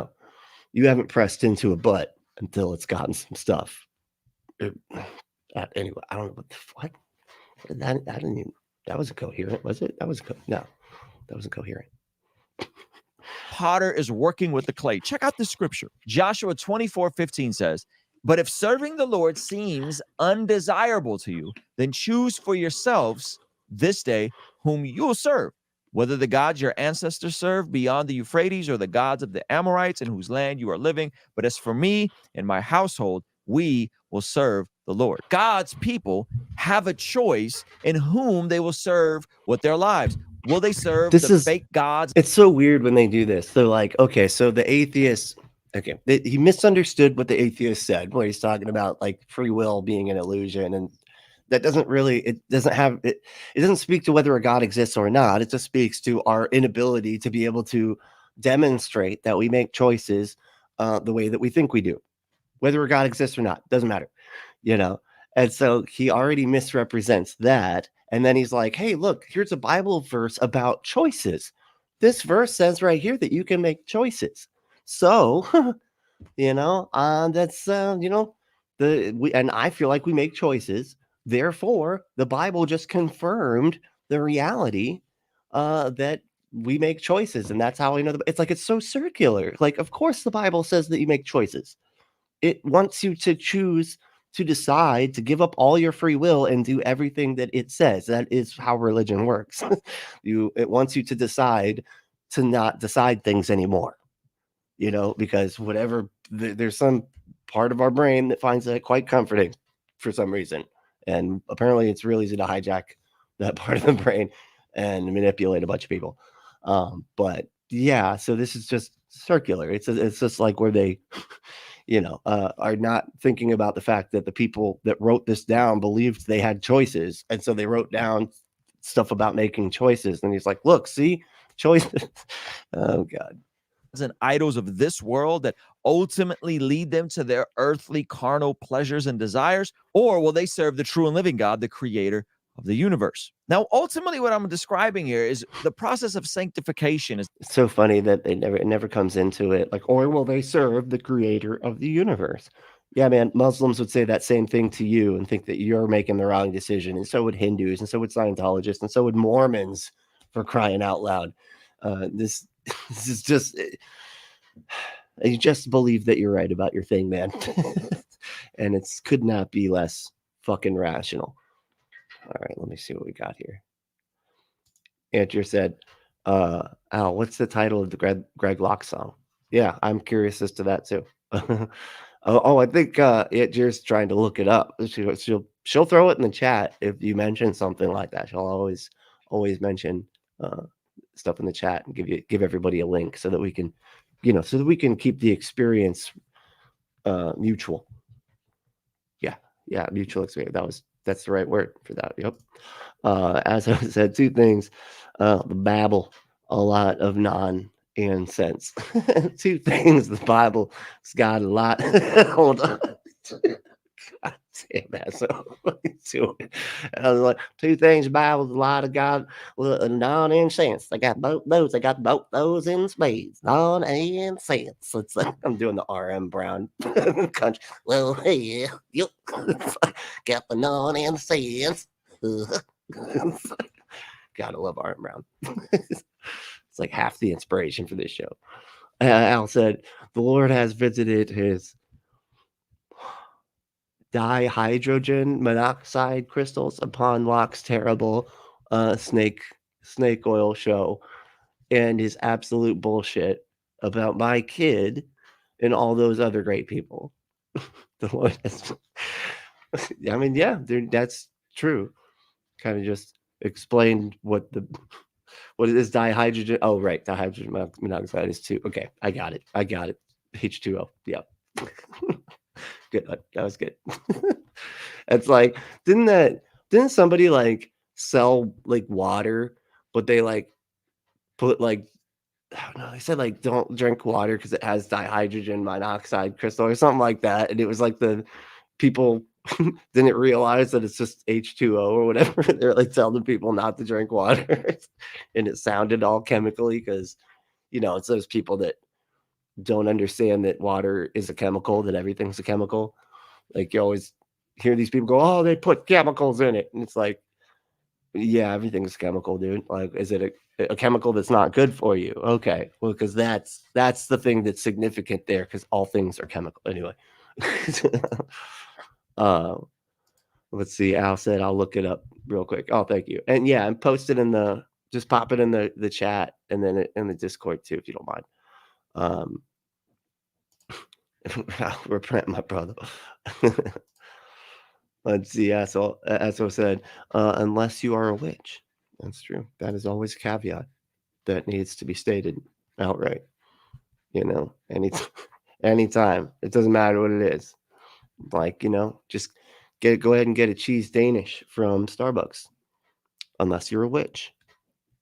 haven't pressed into a butt until it's gotten some stuff. Anyway, I don't know what that didn't even, that wasn't coherent, was it? No, that wasn't coherent. potter is working with the clay. Check out the scripture. Joshua 24:15 says, but if serving the Lord seems undesirable to you, then choose for yourselves this day whom you will serve, whether the gods your ancestors served beyond the Euphrates or the gods of the Amorites in whose land you are living. But as for me and my household, we will serve the Lord. God's people have a choice in whom they will serve with their lives. Will they serve fake gods? It's so weird when they do this. They're like, okay, so the atheists, he misunderstood what the atheist said, where he's talking about like free will being an illusion, and that it doesn't speak to whether a God exists or not. It just speaks to our inability to be able to demonstrate that we make choices the way that we think we do. Whether a God exists or not, doesn't matter, And so he already misrepresents that. And then he's like, hey, look, here's a Bible verse about choices. This verse says right here that you can make choices. So, that's, and I feel like we make choices. Therefore, the Bible just confirmed the reality that we make choices. And that's how I know it's so circular. Like, of course, the Bible says that you make choices. It wants you to choose to decide to give up all your free will and do everything that it says. That is how religion works. It wants you to decide to not decide things anymore, because there's some part of our brain that finds that quite comforting for some reason. And apparently it's really easy to hijack that part of the brain and manipulate a bunch of people. But yeah, so this is just circular. It's just like where they, are not thinking about the fact that the people that wrote this down believed they had choices. And so they wrote down stuff about making choices. And he's like, look, see, choices. Oh, God. And idols of this world that ultimately lead them to their earthly carnal pleasures and desires? Or will they serve the true and living God, the creator of the universe. Now, ultimately, what I'm describing here is the process of sanctification. It's so funny that it never comes into it. Like, or will they serve the creator of the universe? Yeah, man, Muslims would say that same thing to you and think that you're making the wrong decision. And so would Hindus, and so would Scientologists, and so would Mormons, for crying out loud. This is just, you just believe that you're right about your thing, man. And it's could not be less fucking rational. All right, let me see what we got here. Andrew said, Al, what's the title of the Greg Locke song? Yeah, I'm curious as to that too. I think Andrew's trying to look it up. She'll throw it in the chat if you mention something like that. She'll always mention stuff in the chat and give everybody a link so that we can, so that we can keep the experience mutual. Yeah, mutual experience. That's the right word for that. Yep. As I said, two things. The Bible, a lot of nonsense. Two things. The Bible's got a lot. Hold on. God damn that. So I was like, two things. The Bible's a lot of God, nonsense. I got both those. I got both those in spades. Nonsense. It's like I'm doing the RM Brown country. Well, hey, yep. Got the nonsense. Gotta love RM Brown. It's like half the inspiration for this show. Al said, the Lord has visited his dihydrogen monoxide crystals upon Locke's terrible snake oil show and his absolute bullshit about my kid and all those other great people. The Lord has, I mean, yeah, that's true. Kind of just explained what it is dihydrogen. Oh, right. Dihydrogen monoxide is too. Okay. I got it. H2O. Yeah. Good. That was good. It's like, didn't somebody like sell like water, but they like put like, I don't know, they said like don't drink water because it has dihydrogen monoxide crystal or something like that. And it was like the people didn't realize that it's just H2O or whatever. They're like telling people not to drink water. And it sounded all chemically because, it's those people that don't understand that water is a chemical, that everything's a chemical. Like you always hear these people go, oh, they put chemicals in it. And it's like, yeah, everything's chemical, dude. Like, is it a chemical that's not good for you? Okay. Well, because that's the thing that's significant there, because all things are chemical. Anyway. Let's see. Al said, I'll look it up real quick. Oh, thank you. And yeah, and post it just pop it in the chat and then in the Discord too, if you don't mind. Repent, my brother. Let's see. As I said, unless you are a witch. That's true. That is always a caveat that needs to be stated outright. Anytime. It doesn't matter what it is. Like, just go ahead and get a cheese Danish from Starbucks. Unless you're a witch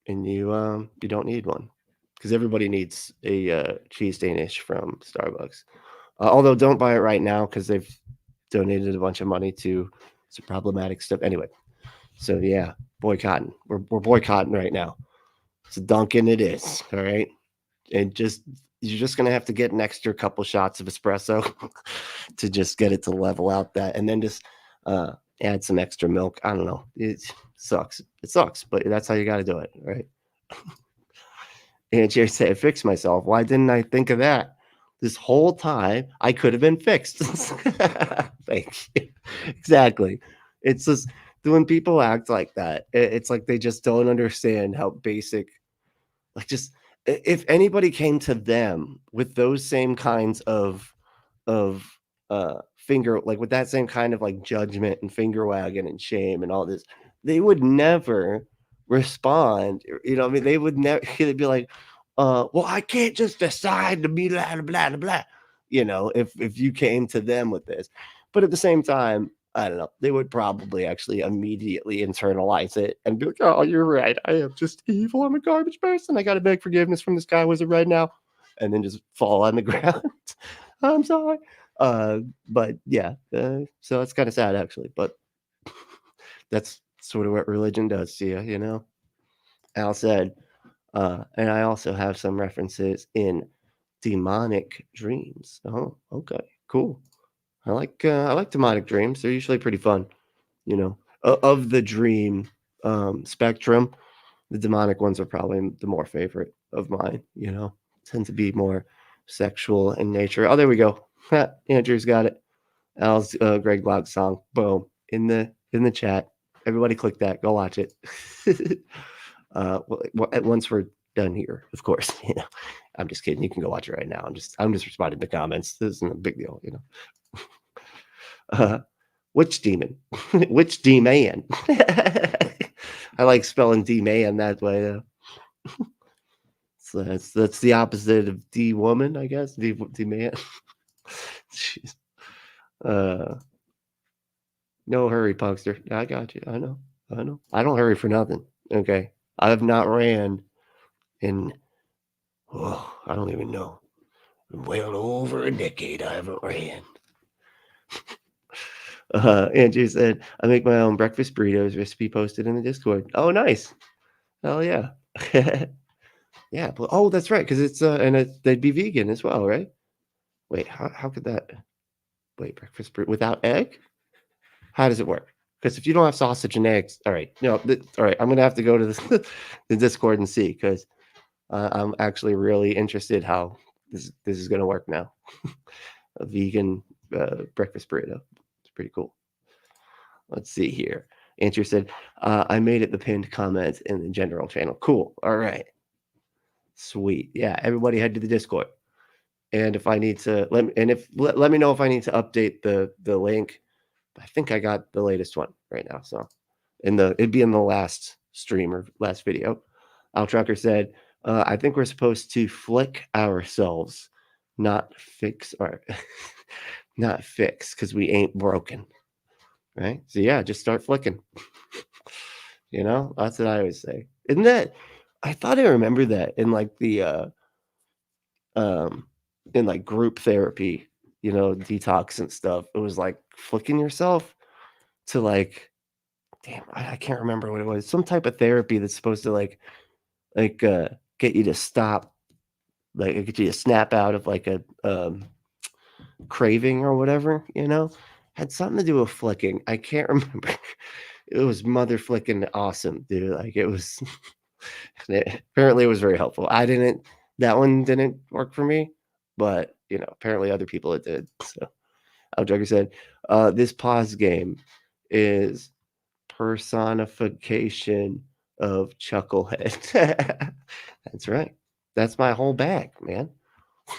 and you don't need one. Because everybody needs a cheese Danish from Starbucks. Although don't buy it right now because they've donated a bunch of money to some problematic stuff. Anyway, so yeah, boycotting. We're boycotting right now. So Dunkin' it is, all right? And you're just gonna have to get an extra couple shots of espresso to just get it to level out that, and then just add some extra milk. I don't know. It sucks. It sucks, but that's how you got to do it, right? And Jerry said, "Fix myself. Why didn't I think of that? This whole time, I could have been fixed." Thank you. Exactly. It's just when people act like that, it's like they just don't understand how basic. Like, just if anybody came to them with those same kinds of finger, like with that same kind of like judgment and finger wagging and shame and all this, they would never respond. I mean, they would never. They'd be like, well, I can't just decide to be blah, blah, blah, blah, if you came to them with this. But at the same time, I don't know, they would probably actually immediately internalize it and be like, oh, you're right. I am just evil. I'm a garbage person. I got to beg forgiveness from this guy wizard right now. And then just fall on the ground. I'm sorry. But yeah, so it's kind of sad actually, but that's sort of what religion does to you, you know. Al said, and I also have some references in demonic dreams. Oh, okay, cool. I like demonic dreams. They're usually pretty fun, you know. Of the dream spectrum, the demonic ones are probably the more favorite of mine, you know. Tend to be more sexual in nature. Oh, there we go. Andrew's got it. Al's Greg Locke song. Boom. In the chat. Everybody click that. Go watch it. Once we're done here, of course. You know, I'm just kidding. You can go watch it right now. I'm just responding to comments. This isn't a big deal, you know. Which demon? Which D-man? I like spelling D-man that way. So that's the opposite of D-woman, I guess. D-man. Jeez. No hurry, Punkster. I got you. I know. I don't hurry for nothing. Okay. I have not ran in, I don't even know. Well over a decade I haven't ran. Andrew said, I make my own breakfast burritos, recipe posted in the Discord. Oh, nice. Hell yeah. Yeah. Oh, that's right. Because it's, they'd be vegan as well, right? Wait, how could that? Wait, breakfast burrito without egg? How does it work? Because if you don't have sausage and eggs, all right. No, all right. I'm going to have to go to the Discord and see, because I'm actually really interested how this is going to work now. A vegan breakfast burrito. It's pretty cool. Let's see here. Andrew said, I made it the pinned comment in the general channel. Cool. All right. Sweet. Yeah. Everybody head to the Discord. And if I need to let me know if I need to update the link. I think I got the latest one right now. So it'd be in the last stream or last video. Al Trucker said, I think we're supposed to flick ourselves, not fix not fix, because we ain't broken. Right? So yeah, just start flicking. You know, that's what I always say. Isn't that, I thought I remember that in like the in like group therapy, you know, detox and stuff. It was like flicking yourself to like, damn, I can't remember what it was. Some type of therapy that's supposed to like get you to stop, like get you to snap out of like a craving or whatever, you know. Had something to do with flicking. I can't remember. It was mother flicking awesome, dude. Like it was apparently it was very helpful. That one didn't work for me, but you know, apparently other people it did. So Jugger said, this pause game is personification of Chucklehead. That's right. That's my whole bag, man.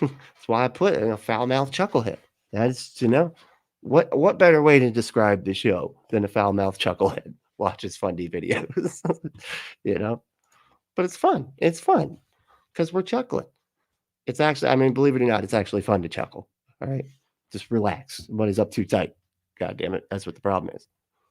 That's why I put it in a foul-mouthed Chucklehead. That's, you know, what better way to describe the show than a foul-mouthed Chucklehead watches fundie videos. You know, but it's fun. It's fun because we're chuckling. It's actually, I mean, believe it or not, it's actually fun to chuckle. All right, just relax. Money's up too tight. God damn it, that's what the problem is.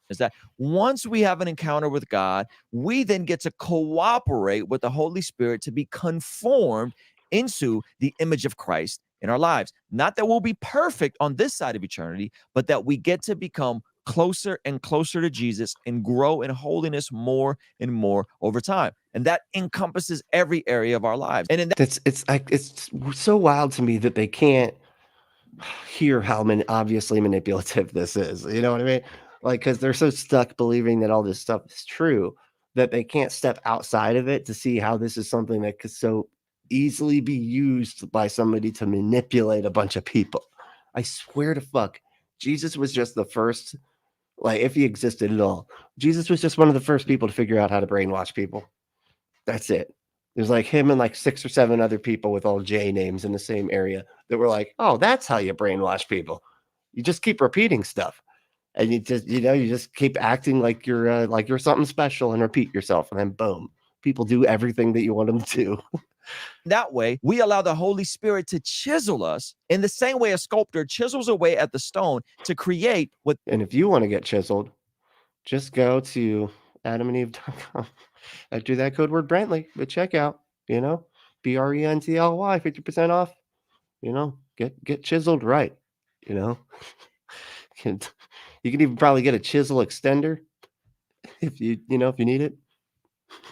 Is that once we have an encounter with God, we then get to cooperate with the Holy Spirit to be conformed into the image of Christ in our lives. Not that we'll be perfect on this side of eternity, but that we get to become closer and closer to Jesus and grow in holiness more and more over time. And that encompasses every area of our lives. And in that, it's so wild to me that they can't hear how obviously manipulative this is. You know what I mean? Like, because they're so stuck believing that all this stuff is true that they can't step outside of it to see how this is something that could so easily be used by somebody to manipulate a bunch of people. I swear to fuck, Jesus was just the first, like, if he existed at all, Jesus was just one of the first people to figure out how to brainwash people. That's it. There's like him and like 6 or 7 other people with all J names in the same area that were like, oh, that's how you brainwash people. You just keep repeating stuff. And you just keep acting like you're something special and repeat yourself. And then boom, people do everything that you want them to do. That way, we allow the Holy Spirit to chisel us in the same way a sculptor chisels away at the stone to create what. And if you want to get chiseled, just go to adamandeve.com. Enter that code word Brantley at checkout, you know, BRENTLY, 50% off, you know, get chiseled right, you know. You can even probably get a chisel extender. if you need it.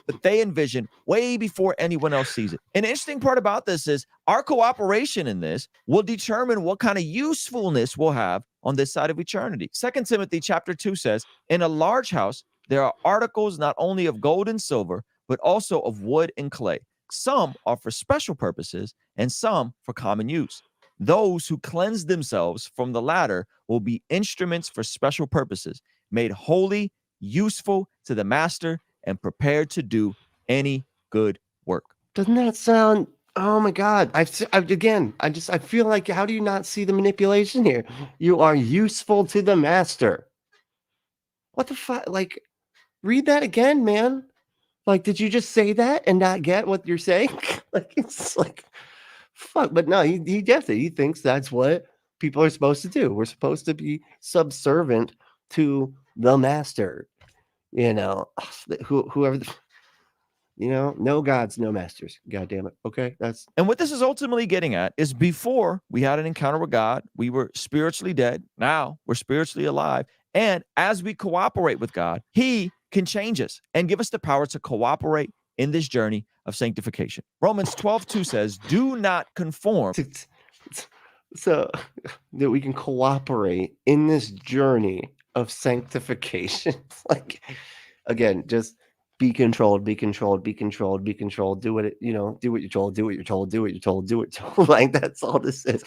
But they envision way before anyone else sees it. An interesting part about this is our cooperation in this will determine what kind of usefulness we'll have on this side of eternity. 2 Timothy chapter 2 says, in a large house, there are articles not only of gold and silver, but also of wood and clay. Some are for special purposes and some for common use. Those who cleanse themselves from the latter will be instruments for special purposes, made holy, useful to the master, and prepared to do any good work. Doesn't that sound? Oh my God! I feel like, how do you not see the manipulation here? You are useful to the master. What the fuck? Like, read that again, man. Like, did you just say that and not get what you're saying? Like, it's like, fuck. But no, he definitely, he thinks that's what people are supposed to do. We're supposed to be subservient to the master. Whoever, no gods, no masters. God damn it. Okay. And what this is ultimately getting at is before we had an encounter with God, we were spiritually dead. Now we're spiritually alive. And as we cooperate with God, he can change us and give us the power to cooperate in this journey of sanctification. Romans 12:2 says, do not conform. So that we can cooperate in this journey of sanctification. Like, again, just be controlled, be controlled, be controlled, be controlled. Do what do what you're told, do what you're told, do what you're told, do what you're told. Like, that's all this is.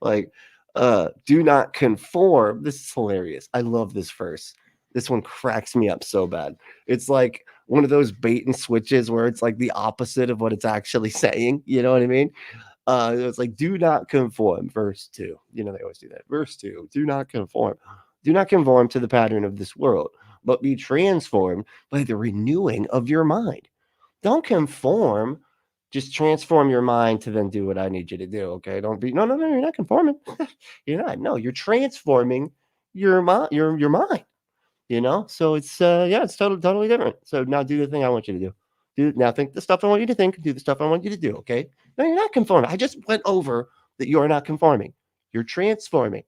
Like, do not conform. This is hilarious. I love this verse. This one cracks me up so bad. It's like one of those bait and switches where it's like the opposite of what it's actually saying. You know what I mean? It's like, do not conform. Verse 2. They always do that. Verse 2. Do not conform. Do not conform to the pattern of this world, but be transformed by the renewing of your mind. Don't conform. Just transform your mind to then do what I need you to do. Okay. Don't be, no, you're not conforming. You're not. No, you're transforming your mind, your mind, So it's, it's totally different. So now do the thing I want you to do. Now think the stuff I want you to think, do the stuff I want you to do. Okay. No, you're not conforming. I just went over that you are not conforming. You're transforming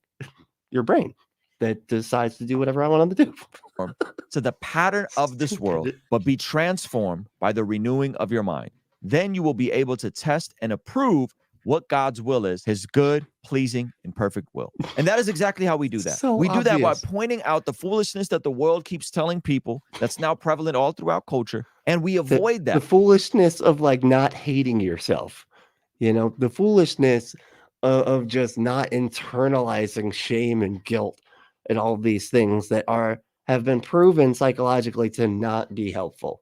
your brain that decides to do whatever I want them to do. To the pattern of this world, but be transformed by the renewing of your mind. Then you will be able to test and approve what God's will is, his good, pleasing, and perfect will. And that is exactly how we do that. So we do that by obvious. pointing out the foolishness that the world keeps telling people that's now prevalent all throughout culture. And we avoid that. The foolishness of like not hating yourself, the foolishness of just not internalizing shame and guilt and all these things that have been proven psychologically to not be helpful,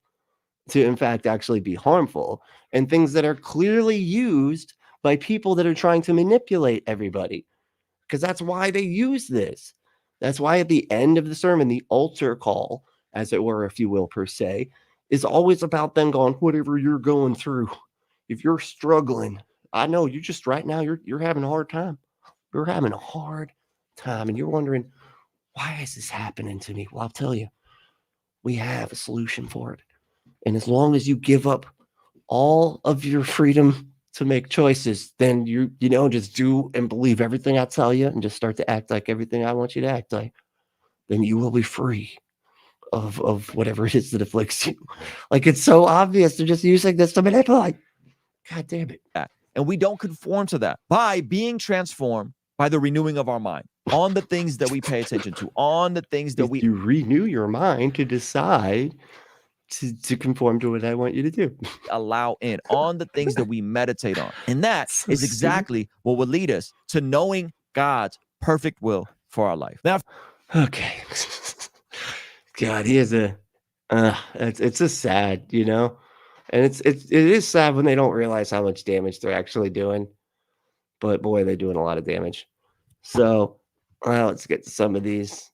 to in fact actually be harmful, and things that are clearly used by people that are trying to manipulate everybody, because that's why they use this. That's why at the end of the sermon, the altar call, as it were, if you will, per se, is always about them going, whatever you're going through, if you're struggling, I know you just right now, you're having a hard time. You're having a hard time and you're wondering, why is this happening to me? Well, I'll tell you, we have a solution for it. And as long as you give up all of your freedom to make choices, then you just do and believe everything I tell you and just start to act like everything I want you to act like, then you will be free of whatever it is that afflicts you. Like, it's so obvious. They're just using this to manipulate. God damn it. And we don't conform to that by being transformed by the renewing of our mind on the things that we pay attention to, on the things that You renew your mind to decide to conform to what I want you to do. allow in, on the things that we meditate on. And that So is exactly what will lead us to knowing God's perfect will for our life. Now, Okay. God, he is it's just sad, and it is sad when they don't realize how much damage they're actually doing. But boy, they're doing a lot of damage. So let's get to some of these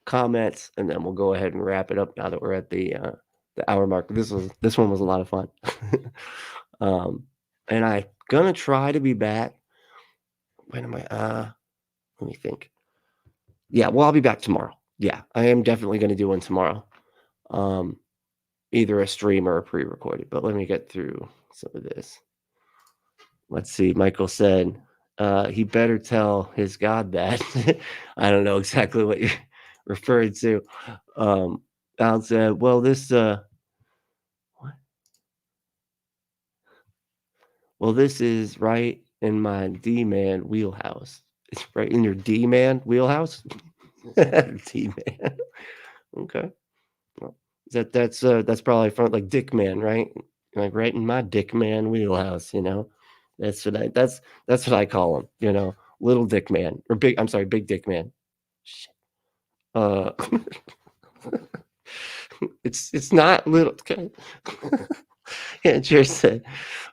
comments, and then we'll go ahead and wrap it up now that we're at the hour mark. This one was a lot of fun. And I'm gonna try to be back. When am I? Let me think. Yeah, well, I'll be back tomorrow. Yeah, I am definitely going to do one tomorrow. Either a stream or a pre-recorded. But let me get through some of this. Let's see. Michael said he better tell his God that. I don't know exactly what you're referring to. Al said, well, this what? Well, this is right in my D-man wheelhouse. It's right in your D-man wheelhouse? D-man. Okay. Well, that's probably from like Dick Man, right? Like right in my Dick Man wheelhouse, you know. That's what I call him, you know, little Dick Man or big. I'm sorry, big Dick Man. Shit. It's not little. Okay. Andrew said,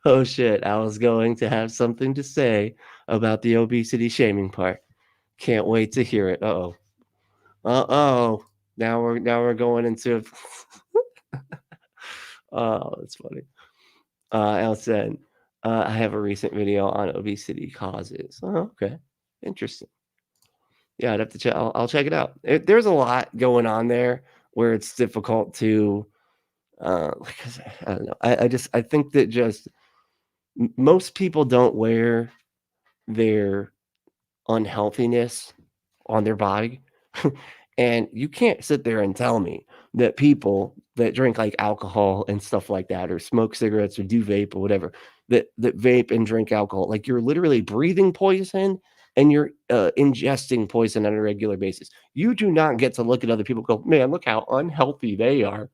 "Oh shit, I was going to have something to say about the obesity shaming part. Can't wait to hear it." Uh oh. Now we're going into. Oh, that's funny. Al said, I have a recent video on obesity causes. Oh, okay. Interesting. Yeah, I'd have to check. I'll check it out. There's a lot going on there where it's difficult to, because I don't know. I think that just most people don't wear their unhealthiness on their body. And you can't sit there and tell me that people that drink like alcohol and stuff like that, or smoke cigarettes or do vape or whatever, that vape and drink alcohol, like you're literally breathing poison and you're ingesting poison on a regular basis. You do not get to look at other people and go, man, look how unhealthy they are.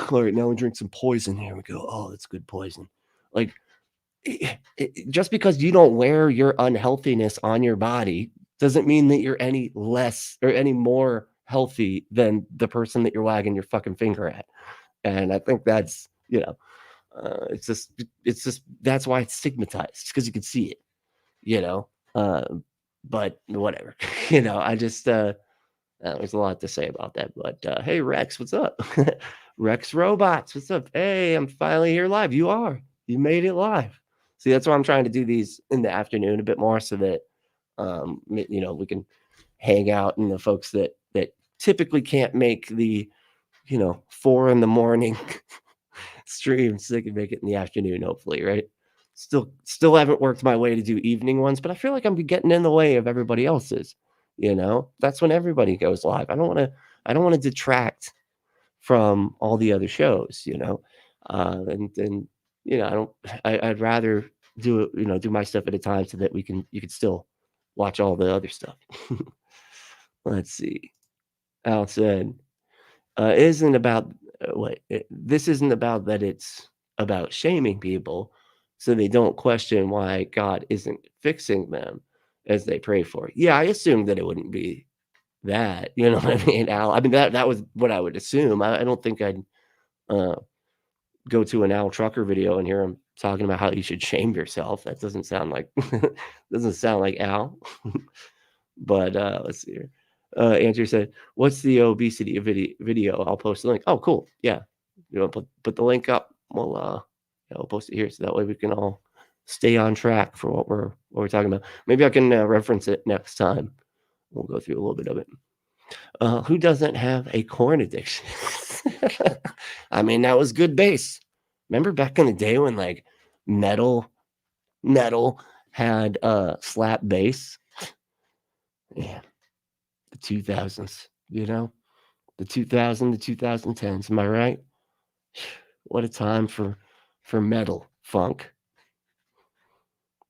All right, now we drink some poison. Here we go. Oh, that's good poison. Like, just because you don't wear your unhealthiness on your body doesn't mean that you're any less or any more healthy than the person that you're wagging your fucking finger at. And I think that's, you know, it's just that's why it's stigmatized, because you can see it, you know. But whatever, you know, I just there's a lot to say about that. But hey, Rex, what's up? Rex Robots, what's up? Hey, I'm finally here live. You made it live. See, that's why I'm trying to do these in the afternoon a bit more, so that you know, we can hang out, and the folks that typically can't make the, you know, 4 a.m. streams, they can make it in the afternoon, hopefully, right? Still haven't worked my way to do evening ones, but I feel like I'm getting in the way of everybody else's. You know, that's when everybody goes live. I don't want to detract from all the other shows, you know. And you know, I'd rather do it, you know, do my stuff at a time so that you can still watch all the other stuff. Let's see. Al said, this isn't about that it's about shaming people so they don't question why God isn't fixing them as they pray for. Yeah, I assumed that it wouldn't be that, you know what I mean, Al? I mean, that was what I would assume. I don't think I'd go to an Al Trucker video and hear him talking about how you should shame yourself. That doesn't sound like Al. But let's see here. Andrew said, "What's the obesity video? I'll post the link." Oh, cool. Yeah, you know, put the link up. We'll post it here, so that way we can all stay on track for what we're talking about. Maybe I can reference it next time. We'll go through a little bit of it. Who doesn't have a corn addiction? I mean, that was good bass. Remember back in the day when like metal had slap bass? Yeah. The 2000s, you know, the 2000s, the 2010s. Am I right? What a time for metal funk.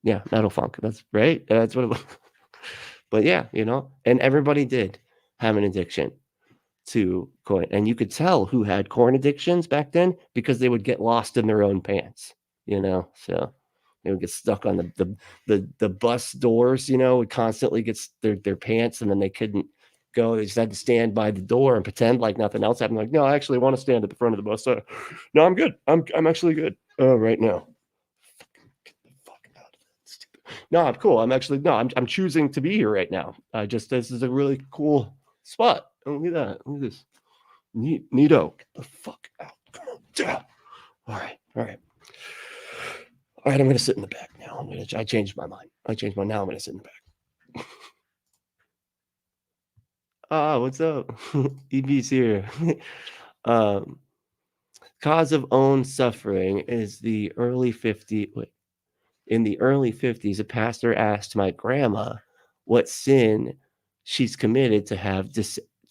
Yeah, metal funk. That's right. That's what it was. But yeah, you know, and everybody did have an addiction to corn, and you could tell who had corn addictions back then because they would get lost in their own pants, you know. So they would get stuck on the bus doors, you know, would constantly get their pants, and then they couldn't go. They just had to stand by the door and pretend like nothing else happened. Like, no, I actually want to stand at the front of the bus. No, I'm good. I'm actually good. Right now. Get the fuck out of it. Stupid. No, I'm cool. I'm choosing to be here right now. This is a really cool spot. Oh, look at that. Look at this. Neato. Get the fuck out. Come on. All right. All right, I'm going to sit in the back now. I changed my mind. Now I'm going to sit in the back. What's up? EB's here. Cause of own suffering is the early 50s. In the early 50s, a pastor asked my grandma what sin she's committed to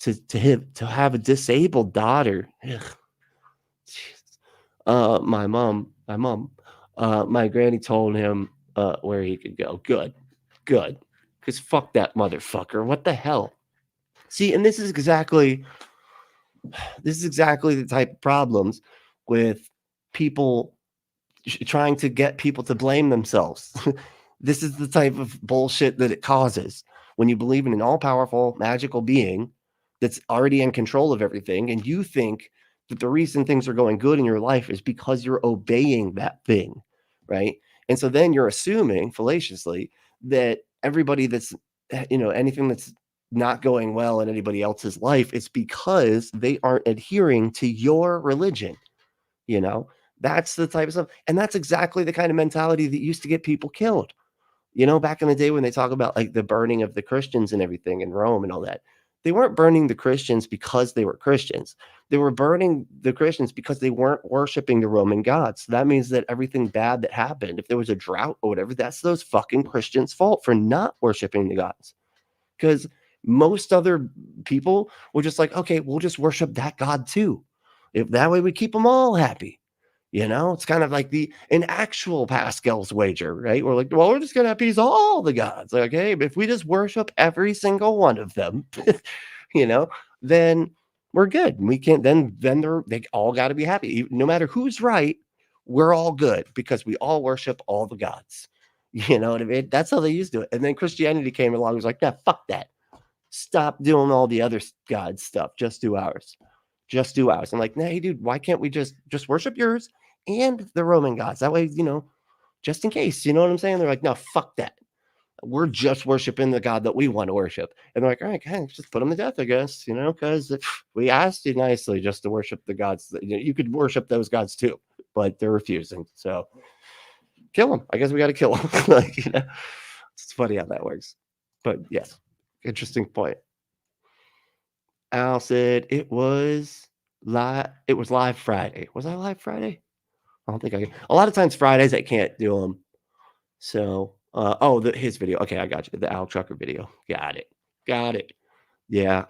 to have a disabled daughter. Ugh. My granny told him where he could go. Good. Because fuck that motherfucker. What the hell? See, and this is exactly the type of problems with people trying to get people to blame themselves. This is the type of bullshit that it causes when you believe in an all-powerful magical being that's already in control of everything, and you think that the reason things are going good in your life is because you're obeying that thing, right? And so then you're assuming fallaciously that everybody that's, anything that's not going well in anybody else's life is because they aren't adhering to your religion. That's the type of stuff. And that's exactly the kind of mentality that used to get people killed. Back in the day when they talk about like the burning of the Christians and everything in Rome and all that, they weren't burning the Christians because they were Christians. They were burning the Christians because they weren't worshiping the Roman gods. So that means that everything bad that happened, if there was a drought or whatever, that's those fucking Christians' fault for not worshiping the gods. Because most other people were just like, okay, we'll just worship that God too. If that way we keep them all happy. It's kind of like an actual Pascal's wager, right? We're like, well, we're just going to appease all the gods. Okay, but if we just worship every single one of them, then we're good. We can't, then they all got to be happy. No matter who's right, we're all good because we all worship all the gods. You know what I mean? That's how they used to do it. And then Christianity came along and was like, nah, fuck that. Stop doing all the other God stuff. Just do ours. I'm like, nah, hey, dude, why can't we just worship yours and the Roman gods? That way, just in case, you know what I'm saying? They're like, no, fuck that. We're just worshiping the God that we want to worship. And they're like, all right, okay, just put them to death, I guess, because we asked you nicely just to worship the gods. That, you could worship those gods too, but they're refusing. So kill them. I guess we got to kill them. It's funny how that works. But yes, interesting point. Al said it was live. It was live Friday. Was I live Friday? I don't think I can. A lot of times Fridays I can't do them. So, his video. Okay, I got you. The Al Trucker video. Got it. Yeah,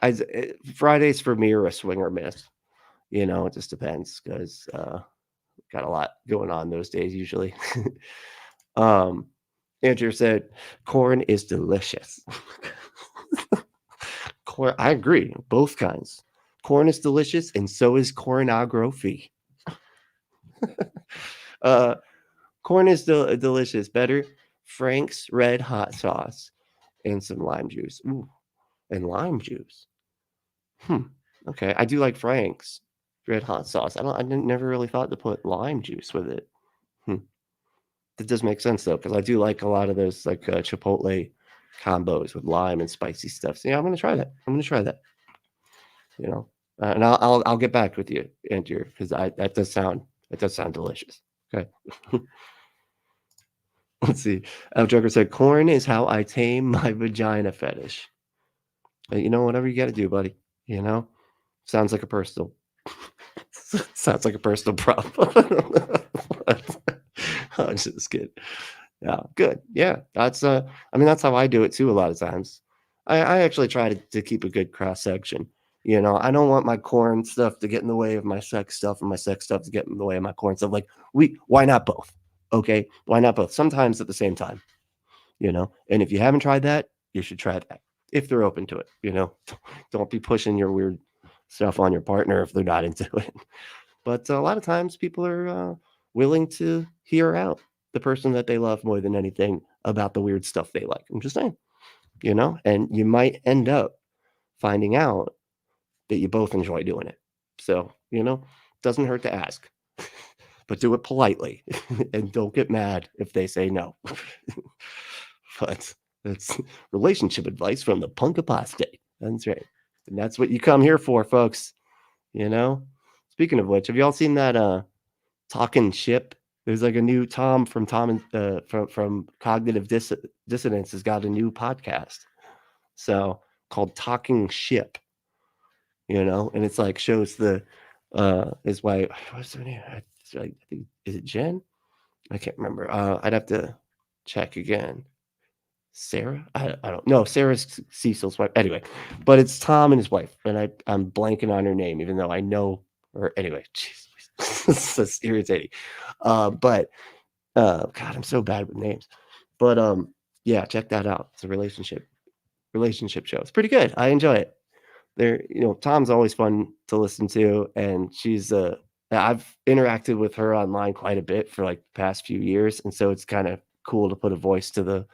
Fridays for me are a swing or miss. It just depends because got a lot going on those days usually. Andrew said corn is delicious. Corn, I agree. Both kinds. Corn is delicious, and so is cornography. Corn is delicious. Better Frank's red hot sauce and some lime juice. Ooh, and lime juice. Okay, I do like Frank's red hot sauce. I never really thought to put lime juice with it. That does make sense though, because I do like a lot of those like Chipotle combos with lime and spicy stuff. So yeah, I'm gonna try that. And I'll get back with you, Andrew, because that does sound delicious. Okay. Let's see. Joker said, corn is how I tame my vagina fetish. Whatever you got to do, buddy. Sounds like a personal problem. I'm just kidding. Yeah, good. Yeah, that's that's how I do it too. A lot of times, I actually try to keep a good cross section. I don't want my corn stuff to get in the way of my sex stuff, and my sex stuff to get in the way of my corn stuff. Like, why not both? Okay, why not both? Sometimes at the same time. And if you haven't tried that, you should try that if they're open to it. Don't be pushing your weird stuff on your partner if they're not into it. But a lot of times, people are willing to hear out the person that they love more than anything about the weird stuff they like. I'm just saying, and you might end up finding out that you both enjoy doing it. So, doesn't hurt to ask, but do it politely and don't get mad if they say no. But that's relationship advice from the punk apostate. That's right. And that's what you come here for, folks. Speaking of which, have y'all seen that Talking Ship? There's like a new Tom from Cognitive Dissonance has got a new podcast. So called Talking Ship, and it's like shows the his wife. What's her name? I think, is it Jen? I can't remember. I'd have to check again. Sarah. I don't know. Sarah's Cecil's wife. Anyway, but it's Tom and his wife, and I'm blanking on her name, even though I know her. Anyway, jeez, that's irritating. But God, I'm so bad with names. But yeah, check that out. It's a relationship show. It's pretty good. I enjoy it. There, Tom's always fun to listen to, and she's I've interacted with her online quite a bit for like the past few years, and so it's kind of cool to put a voice to the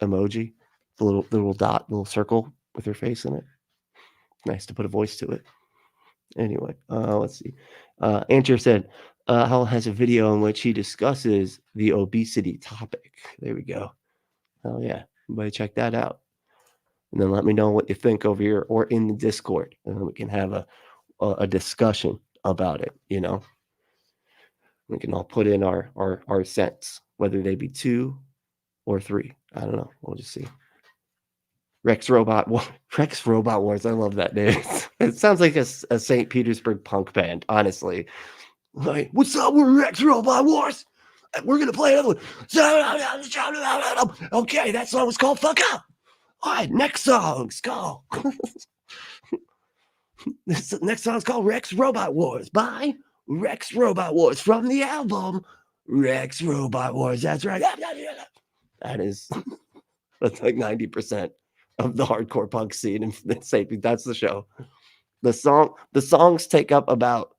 emoji, the little dot, little circle with her face in it. Nice to put a voice to it. Anyway, let's see. Antier said, Hal has a video in which he discusses the obesity topic. There we go. Oh yeah, everybody check that out. And then let me know what you think over here or in the Discord, and then we can have a discussion about it. We can all put in our cents, whether they be 2 or 3. I don't know. We'll just see. Rex Robot Wars. I love that name. It sounds like a St. Petersburg punk band, honestly. Like, what's up? We're Rex Robot Wars. We're gonna play another one. Okay, that song was called "Fuck Up." All right, next song's called. This next song's called Rex Robot Wars by Rex Robot Wars from the album Rex Robot Wars. That's right. That's like 90% of the hardcore punk scene in St. That's the show. The songs take up about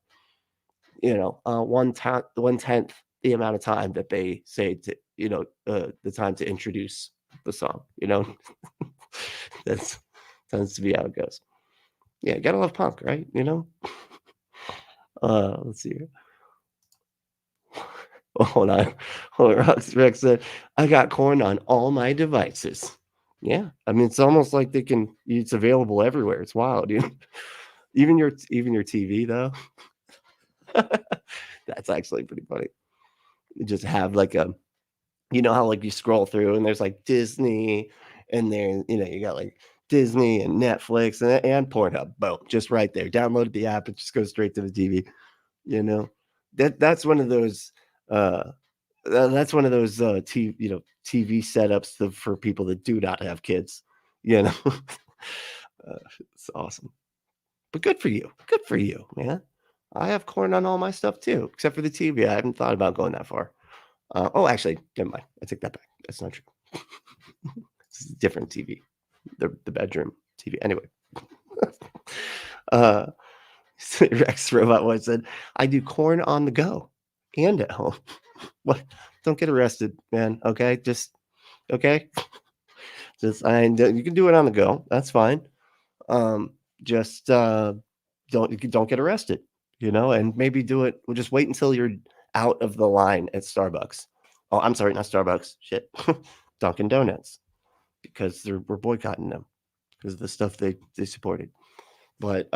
1/10 the amount of time that they say to the time to introduce the song. That tends to be how it goes. Yeah, you gotta love punk, right? Let's see here. Hold on. Rex said, I got corn on all my devices. Yeah, I mean, it's almost like it's available everywhere. It's wild, even your TV though. That's actually pretty funny. You just have like how like you scroll through and there's like Disney, and there you got like Disney and Netflix and Pornhub. Boom, just right there. Download the app, it just goes straight to the TV. That's one of those TV setups for people that do not have kids. It's awesome. But good for you, man. I have corn on all my stuff too, except for the TV. I haven't thought about going that far. Actually, never mind. I take that back. That's not true. It's a different TV, the bedroom TV. Anyway, Rex Robot Boy said, "I do corn on the go and at home." What? Don't get arrested, man. Okay, you can do it on the go. That's fine. Just don't get arrested. And maybe do it. We'll just wait until you're out of the line at Starbucks. Oh, I'm sorry, not Starbucks. Shit, Dunkin' Donuts, because we're boycotting them because of the stuff they supported. But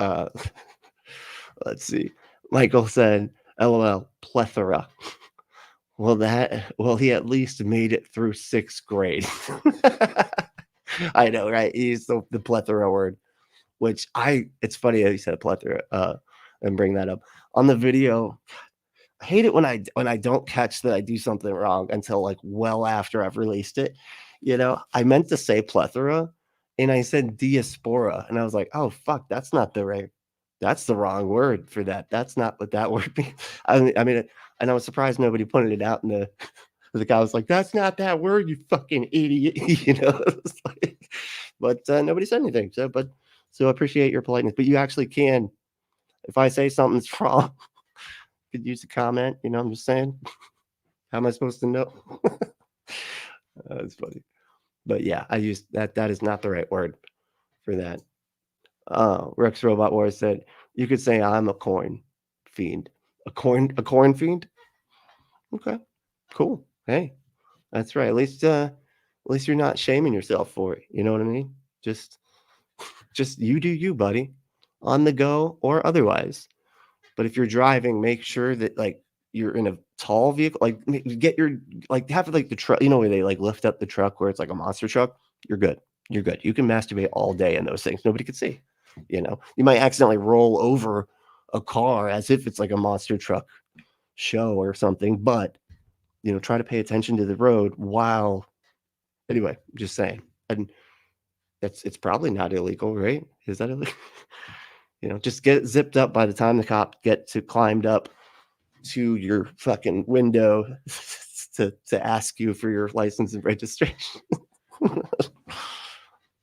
let's see. Michael said, "LOL, plethora." Well, he at least made it through 6th grade. I know, right? He used the plethora word, which it's funny that he said plethora and bring that up on the video. I hate it when I don't catch that I do something wrong until like well after I've released it. I meant to say plethora and I said diaspora, and I was like, oh fuck, that's the wrong word for that. That's not what that word means. I mean, and I was surprised nobody pointed it out. And the guy was like, "That's not that word, you fucking idiot." But nobody said anything. So I appreciate your politeness. But you actually can, if I say something's wrong, you could use a comment. I'm just saying. How am I supposed to know? That's funny. But yeah, I used that. That is not the right word for that. Rex Robot War said, "You could say I'm a corn fiend." A corn fiend? Okay, cool. Hey, that's right. At least you're not shaming yourself for it. You know what I mean? Just you do you, buddy, on the go or otherwise. But if you're driving, make sure that like you're in a tall vehicle. Like have like the truck. Where they like lift up the truck where it's like a monster truck. You're good. You can masturbate all day in those things. Nobody can see. You might accidentally roll over a car as if it's like a monster truck show or something, but try to pay attention to the road while Anyway, just saying. And it's probably not illegal, right? Is that illegal? Just get zipped up by the time the cop climbed up to your fucking window to ask you for your license and registration.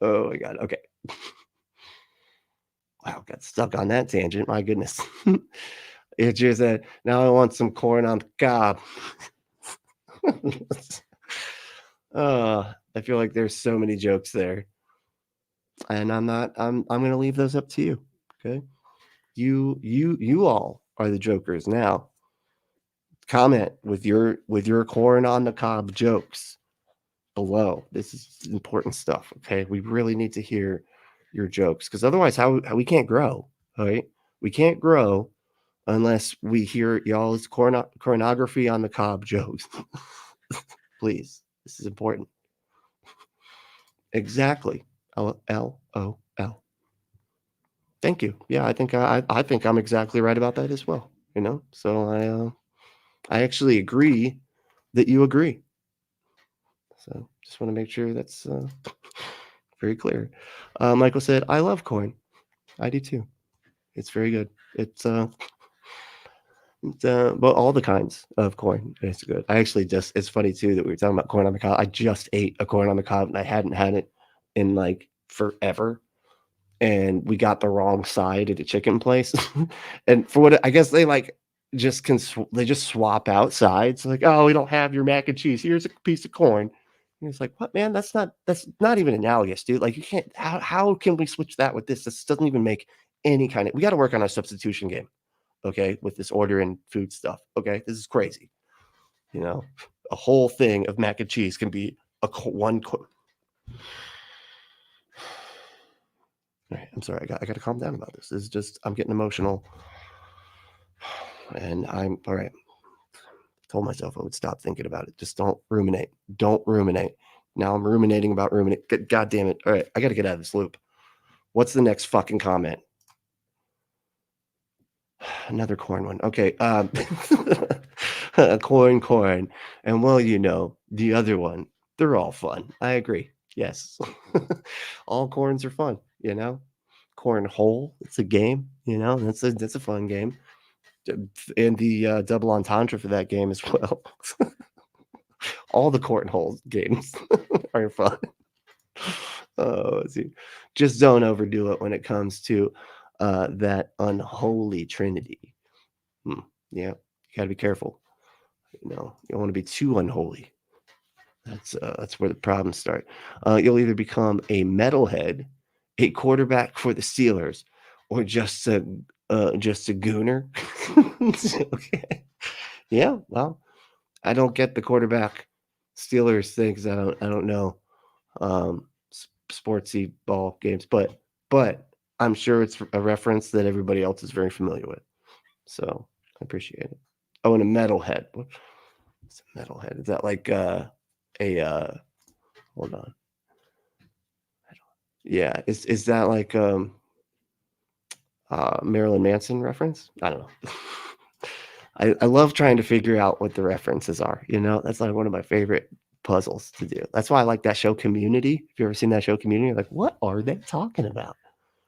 Oh my God. Okay. Wow, got stuck on that tangent. My goodness. It just said, now I want some corn on the cob. I feel like there's so many jokes there. And I'm gonna leave those up to you. Okay. You all are the jokers now. Comment with your corn on the cob jokes below. This is important stuff. Okay. We really need to hear your jokes, because otherwise how we can't grow. All right. We can't grow unless we hear y'all's cornography on the cob jokes. Please. This is important. Exactly. LOL. Thank you. Yeah, I think I'm exactly right about that as well. So I actually agree that you agree. So just want to make sure that's very clear. Michael said, I love corn. I do too. It's very good. It's but all the kinds of corn is good. It's funny too that we were talking about corn on the cob. I just ate a corn on the cob and I hadn't had it in like forever. And we got the wrong side at a chicken place. And for what I guess they just swap out sides. Like, oh, we don't have your mac and cheese. Here's a piece of corn. And it's like, what, man? That's not even analogous, dude. Like, you can't. How can we switch that with this? This doesn't even make any kind of. We got to work on our substitution game, okay? With this ordering food stuff, okay? This is crazy. A whole thing of mac and cheese can be one. All right, I'm sorry. I got to calm down about this. This is just, I'm getting emotional. And I'm, all right. Told myself I would stop thinking about it. Just don't ruminate. Don't ruminate. Now I'm ruminating about ruminate. God damn it. All right, I got to get out of this loop. What's the next fucking comment? Another corn one. Okay. Corn. And well, the other one, they're all fun. I agree. Yes. All corns are fun, cornhole. It's a game, that's a fun game. And the double entendre for that game as well. All the cornhole games are fun. Oh, see. Just don't overdo it when it comes to that unholy trinity. Yeah, you gotta be careful. You don't want to be too unholy. That's where the problems start. You'll either become a metalhead, a quarterback for the Steelers, or just a gooner. Okay. Yeah. Well, I don't get the quarterback Steelers thing because I don't know sportsy ball games, but I'm sure it's a reference that everybody else is very familiar with. So I appreciate it. Oh, and a metalhead. What's a metalhead? Is that like hold on. Yeah, is that like Marilyn Manson reference? I don't know. I love trying to figure out what the references are. That's like one of my favorite puzzles to do. That's why I like that show Community. If you ever seen that show Community, you're like, what are they talking about?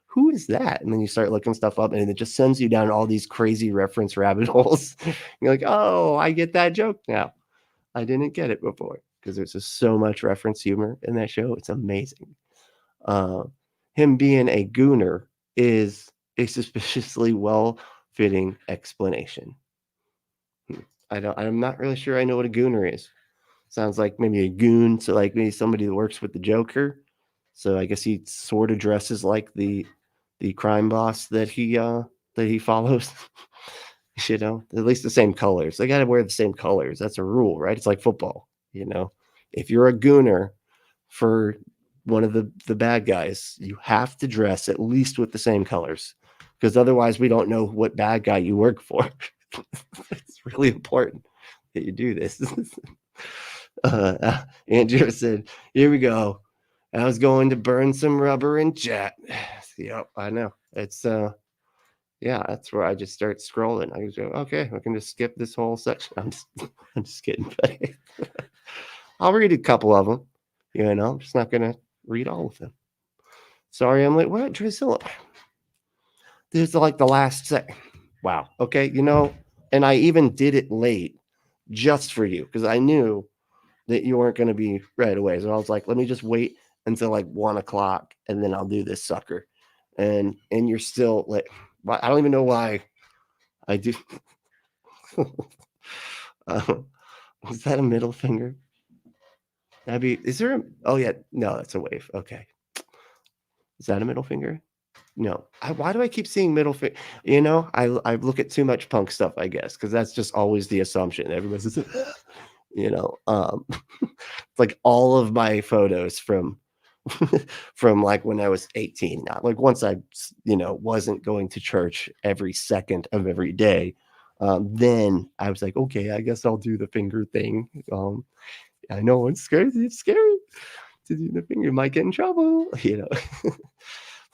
Who is that? And then you start looking stuff up and it just sends you down all these crazy reference rabbit holes. You're like, oh, I get that joke now. I didn't get it before because there's just so much reference humor in that show. It's amazing. Him being a gooner is a suspiciously well-fitting explanation. I'm not really sure I know what a gooner is. Sounds like maybe a goon, so like maybe somebody that works with the Joker. So I guess he sort of dresses like the crime boss that he follows. At least the same colors. They got to wear the same colors. That's a rule, right? It's like football. If you're a gooner for one of the bad guys, you have to dress at least with the same colors, because otherwise we don't know what bad guy you work for. It's really important that you do this. Andrew said, here we go. I was going to burn some rubber in chat. Yep, I know. It's yeah, that's where I just start scrolling. I just go, okay, I can just skip this whole section. I'm just kidding. I'll read a couple of them. You know, I'm just not gonna read all of them. Sorry, I'm late. What, Drusilla? This is like the last sec. Wow. Okay, you know, and I even did it late just for you because I knew that you weren't going to be right away. So I was like, let me just wait until like 1 o'clock and then I'll do this sucker. And you're still like, I don't even know why I do. Was that a middle finger? Is there oh yeah, no, that's a wave. Okay. Is that a middle finger? No. Why do I keep seeing middle finger? You know, I look at too much punk stuff, I guess, because that's just always the assumption. Everybody says, you know, it's like all of my photos from from like when I was 18, not like once I, you know, wasn't going to church every second of every day. Then I was like, okay, I guess I'll do the finger thing. I know it's scary. It's scary to do the finger. You might get in trouble, you know.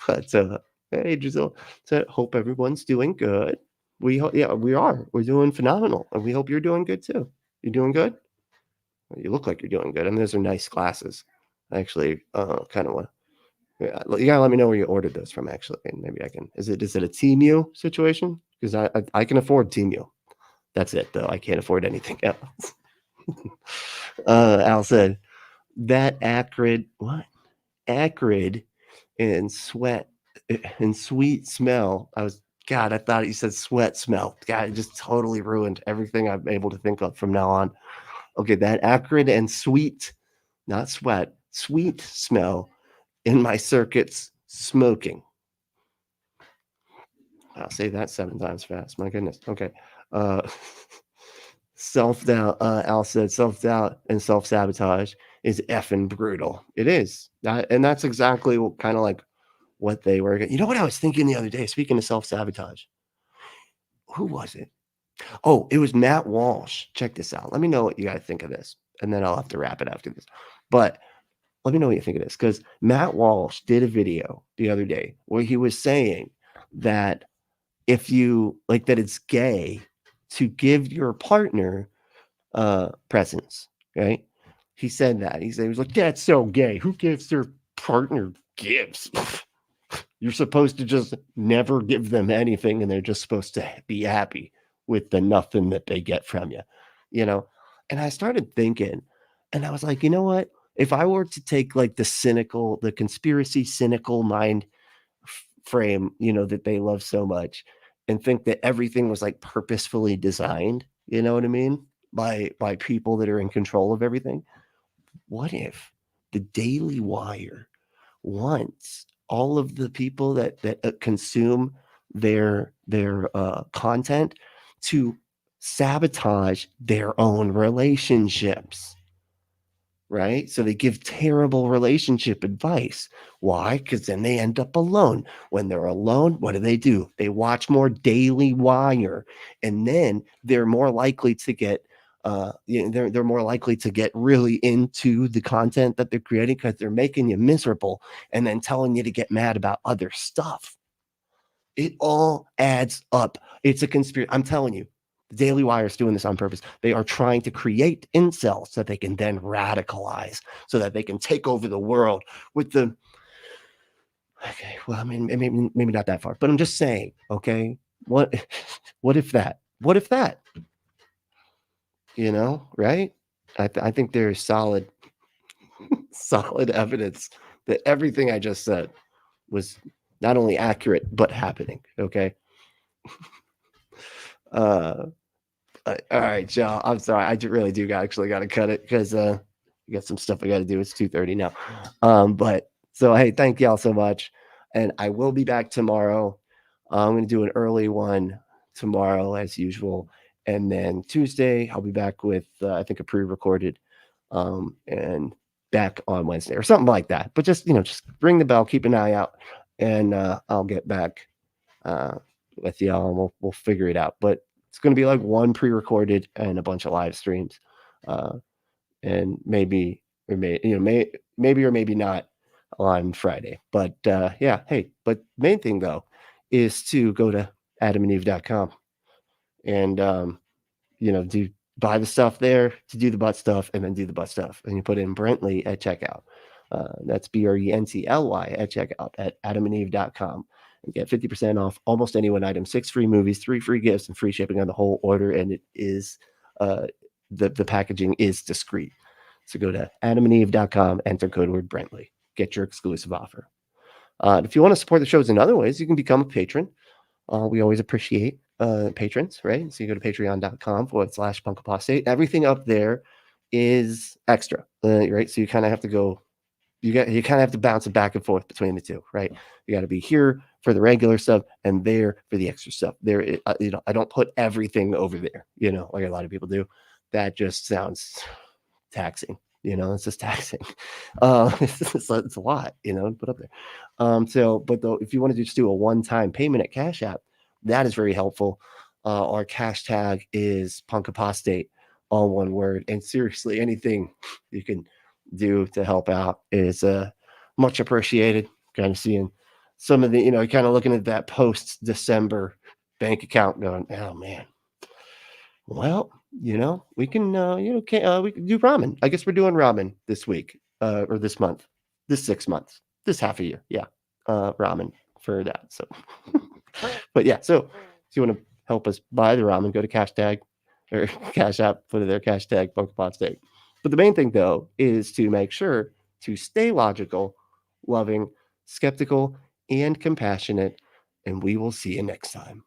But hey, Giselle, so hope everyone's doing good. We are. We're doing phenomenal, and we hope you're doing good too. You doing good? You look like you're doing good. I mean, those are nice glasses. I actually kind of want. Yeah, you gotta let me know where you ordered those from, actually, and maybe I can. Is it a Temu situation? Because I can afford Temu. That's it, though. I can't afford anything else. Al said that acrid and sweat and sweet smell. I thought you said sweat smell. God, it just totally ruined everything I'm able to think of from now on. Okay, that acrid and sweet, not sweat, sweet smell in my circuits smoking. I'll say that 7 times fast. My goodness. Okay. Self-doubt. Al said self-doubt and self-sabotage is effing brutal. It is. And that's exactly kind of like what they were. You know what I was thinking the other day? Speaking of self-sabotage. Who was it? Oh, it was Matt Walsh. Check this out. Let me know what you guys think of this. And then I'll have to wrap it after this. But let me know what you think of this. Because Matt Walsh did a video the other day where he was saying that if you like that it's gay to give your partner presents, right? He said that. He was like, that's so gay. Who gives their partner gifts? You're supposed to just never give them anything, and they're just supposed to be happy with the nothing that they get from you, you know? And I started thinking, and I was like, you know what? If I were to take like the conspiracy cynical mind frame, you know, that they love so much, and think that everything was like purposefully designed, you know what I mean? By people that are in control of everything. What if the Daily Wire wants all of the people that consume their content to sabotage their own relationships? Right? So they give terrible relationship advice. Why? Because then they end up alone. When they're alone, what do? They watch more Daily Wire, and then they're more likely to get they're more likely to get really into the content that they're creating because they're making you miserable and then telling you to get mad about other stuff. It all adds up. It's a conspiracy. I'm telling you. The Daily Wire is doing this on purpose. They are trying to create incels so that they can then radicalize, so that they can take over the world with the. Okay, well, I mean, maybe not that far, but I'm just saying. Okay, what if that? What if that? You know, right? I think there's solid evidence that everything I just said was not only accurate but happening. Okay. All right, y'all. I'm sorry. I really do actually got to cut it because I got some stuff I got to do. It's 2:30 now. But so hey, thank y'all so much, and I will be back tomorrow. I'm going to do an early one tomorrow as usual, and then Tuesday I'll be back with I think a pre-recorded, and back on Wednesday or something like that. But just just ring the bell, keep an eye out, and I'll get back with y'all, and we'll figure it out. But it's going to be like one pre-recorded and a bunch of live streams, and maybe or maybe not on Friday. But yeah, hey, but main thing though is to go to adamandeve.com and do buy the stuff there to do the butt stuff, and then do the butt stuff. And you put in Brentley at checkout. That's BRENTLY at checkout at adamandeve.com. And get 50% off almost any one item, 6 free movies, 3 free gifts, and free shipping on the whole order. And it is the packaging is discreet. So go to adamandeve.com, enter code word Brentley, get your exclusive offer. If you want to support the shows in other ways, you can become a patron. We always appreciate patrons, right? So you go to patreon.com/punkapostate. Everything up there is extra, right? So you kind of have to go, you kind of have to bounce it back and forth between the two, right? You got to be here for the regular stuff and there for the extra stuff. There, I don't put everything over there, like a lot of people do. That just sounds taxing. It's just taxing. It's a lot, to put up there. But though, if you want to just do a one-time payment at Cash App, that is very helpful. Our cash tag is Punkapostate, all one word. And seriously, anything you can do to help out is much appreciated. Kind of seeing some of the, kind of looking at that post-December bank account going, oh man, well, we can, we can do ramen. I guess we're doing ramen this week, or this month, this 6 months, this half a year. Yeah. Ramen for that. So, but yeah, so if you want to help us buy the ramen, go to Cash Tag or Cash App, put it there, Cash Tag, Punkapostate. But the main thing though, is to make sure to stay logical, loving, skeptical, and compassionate. And we will see you next time.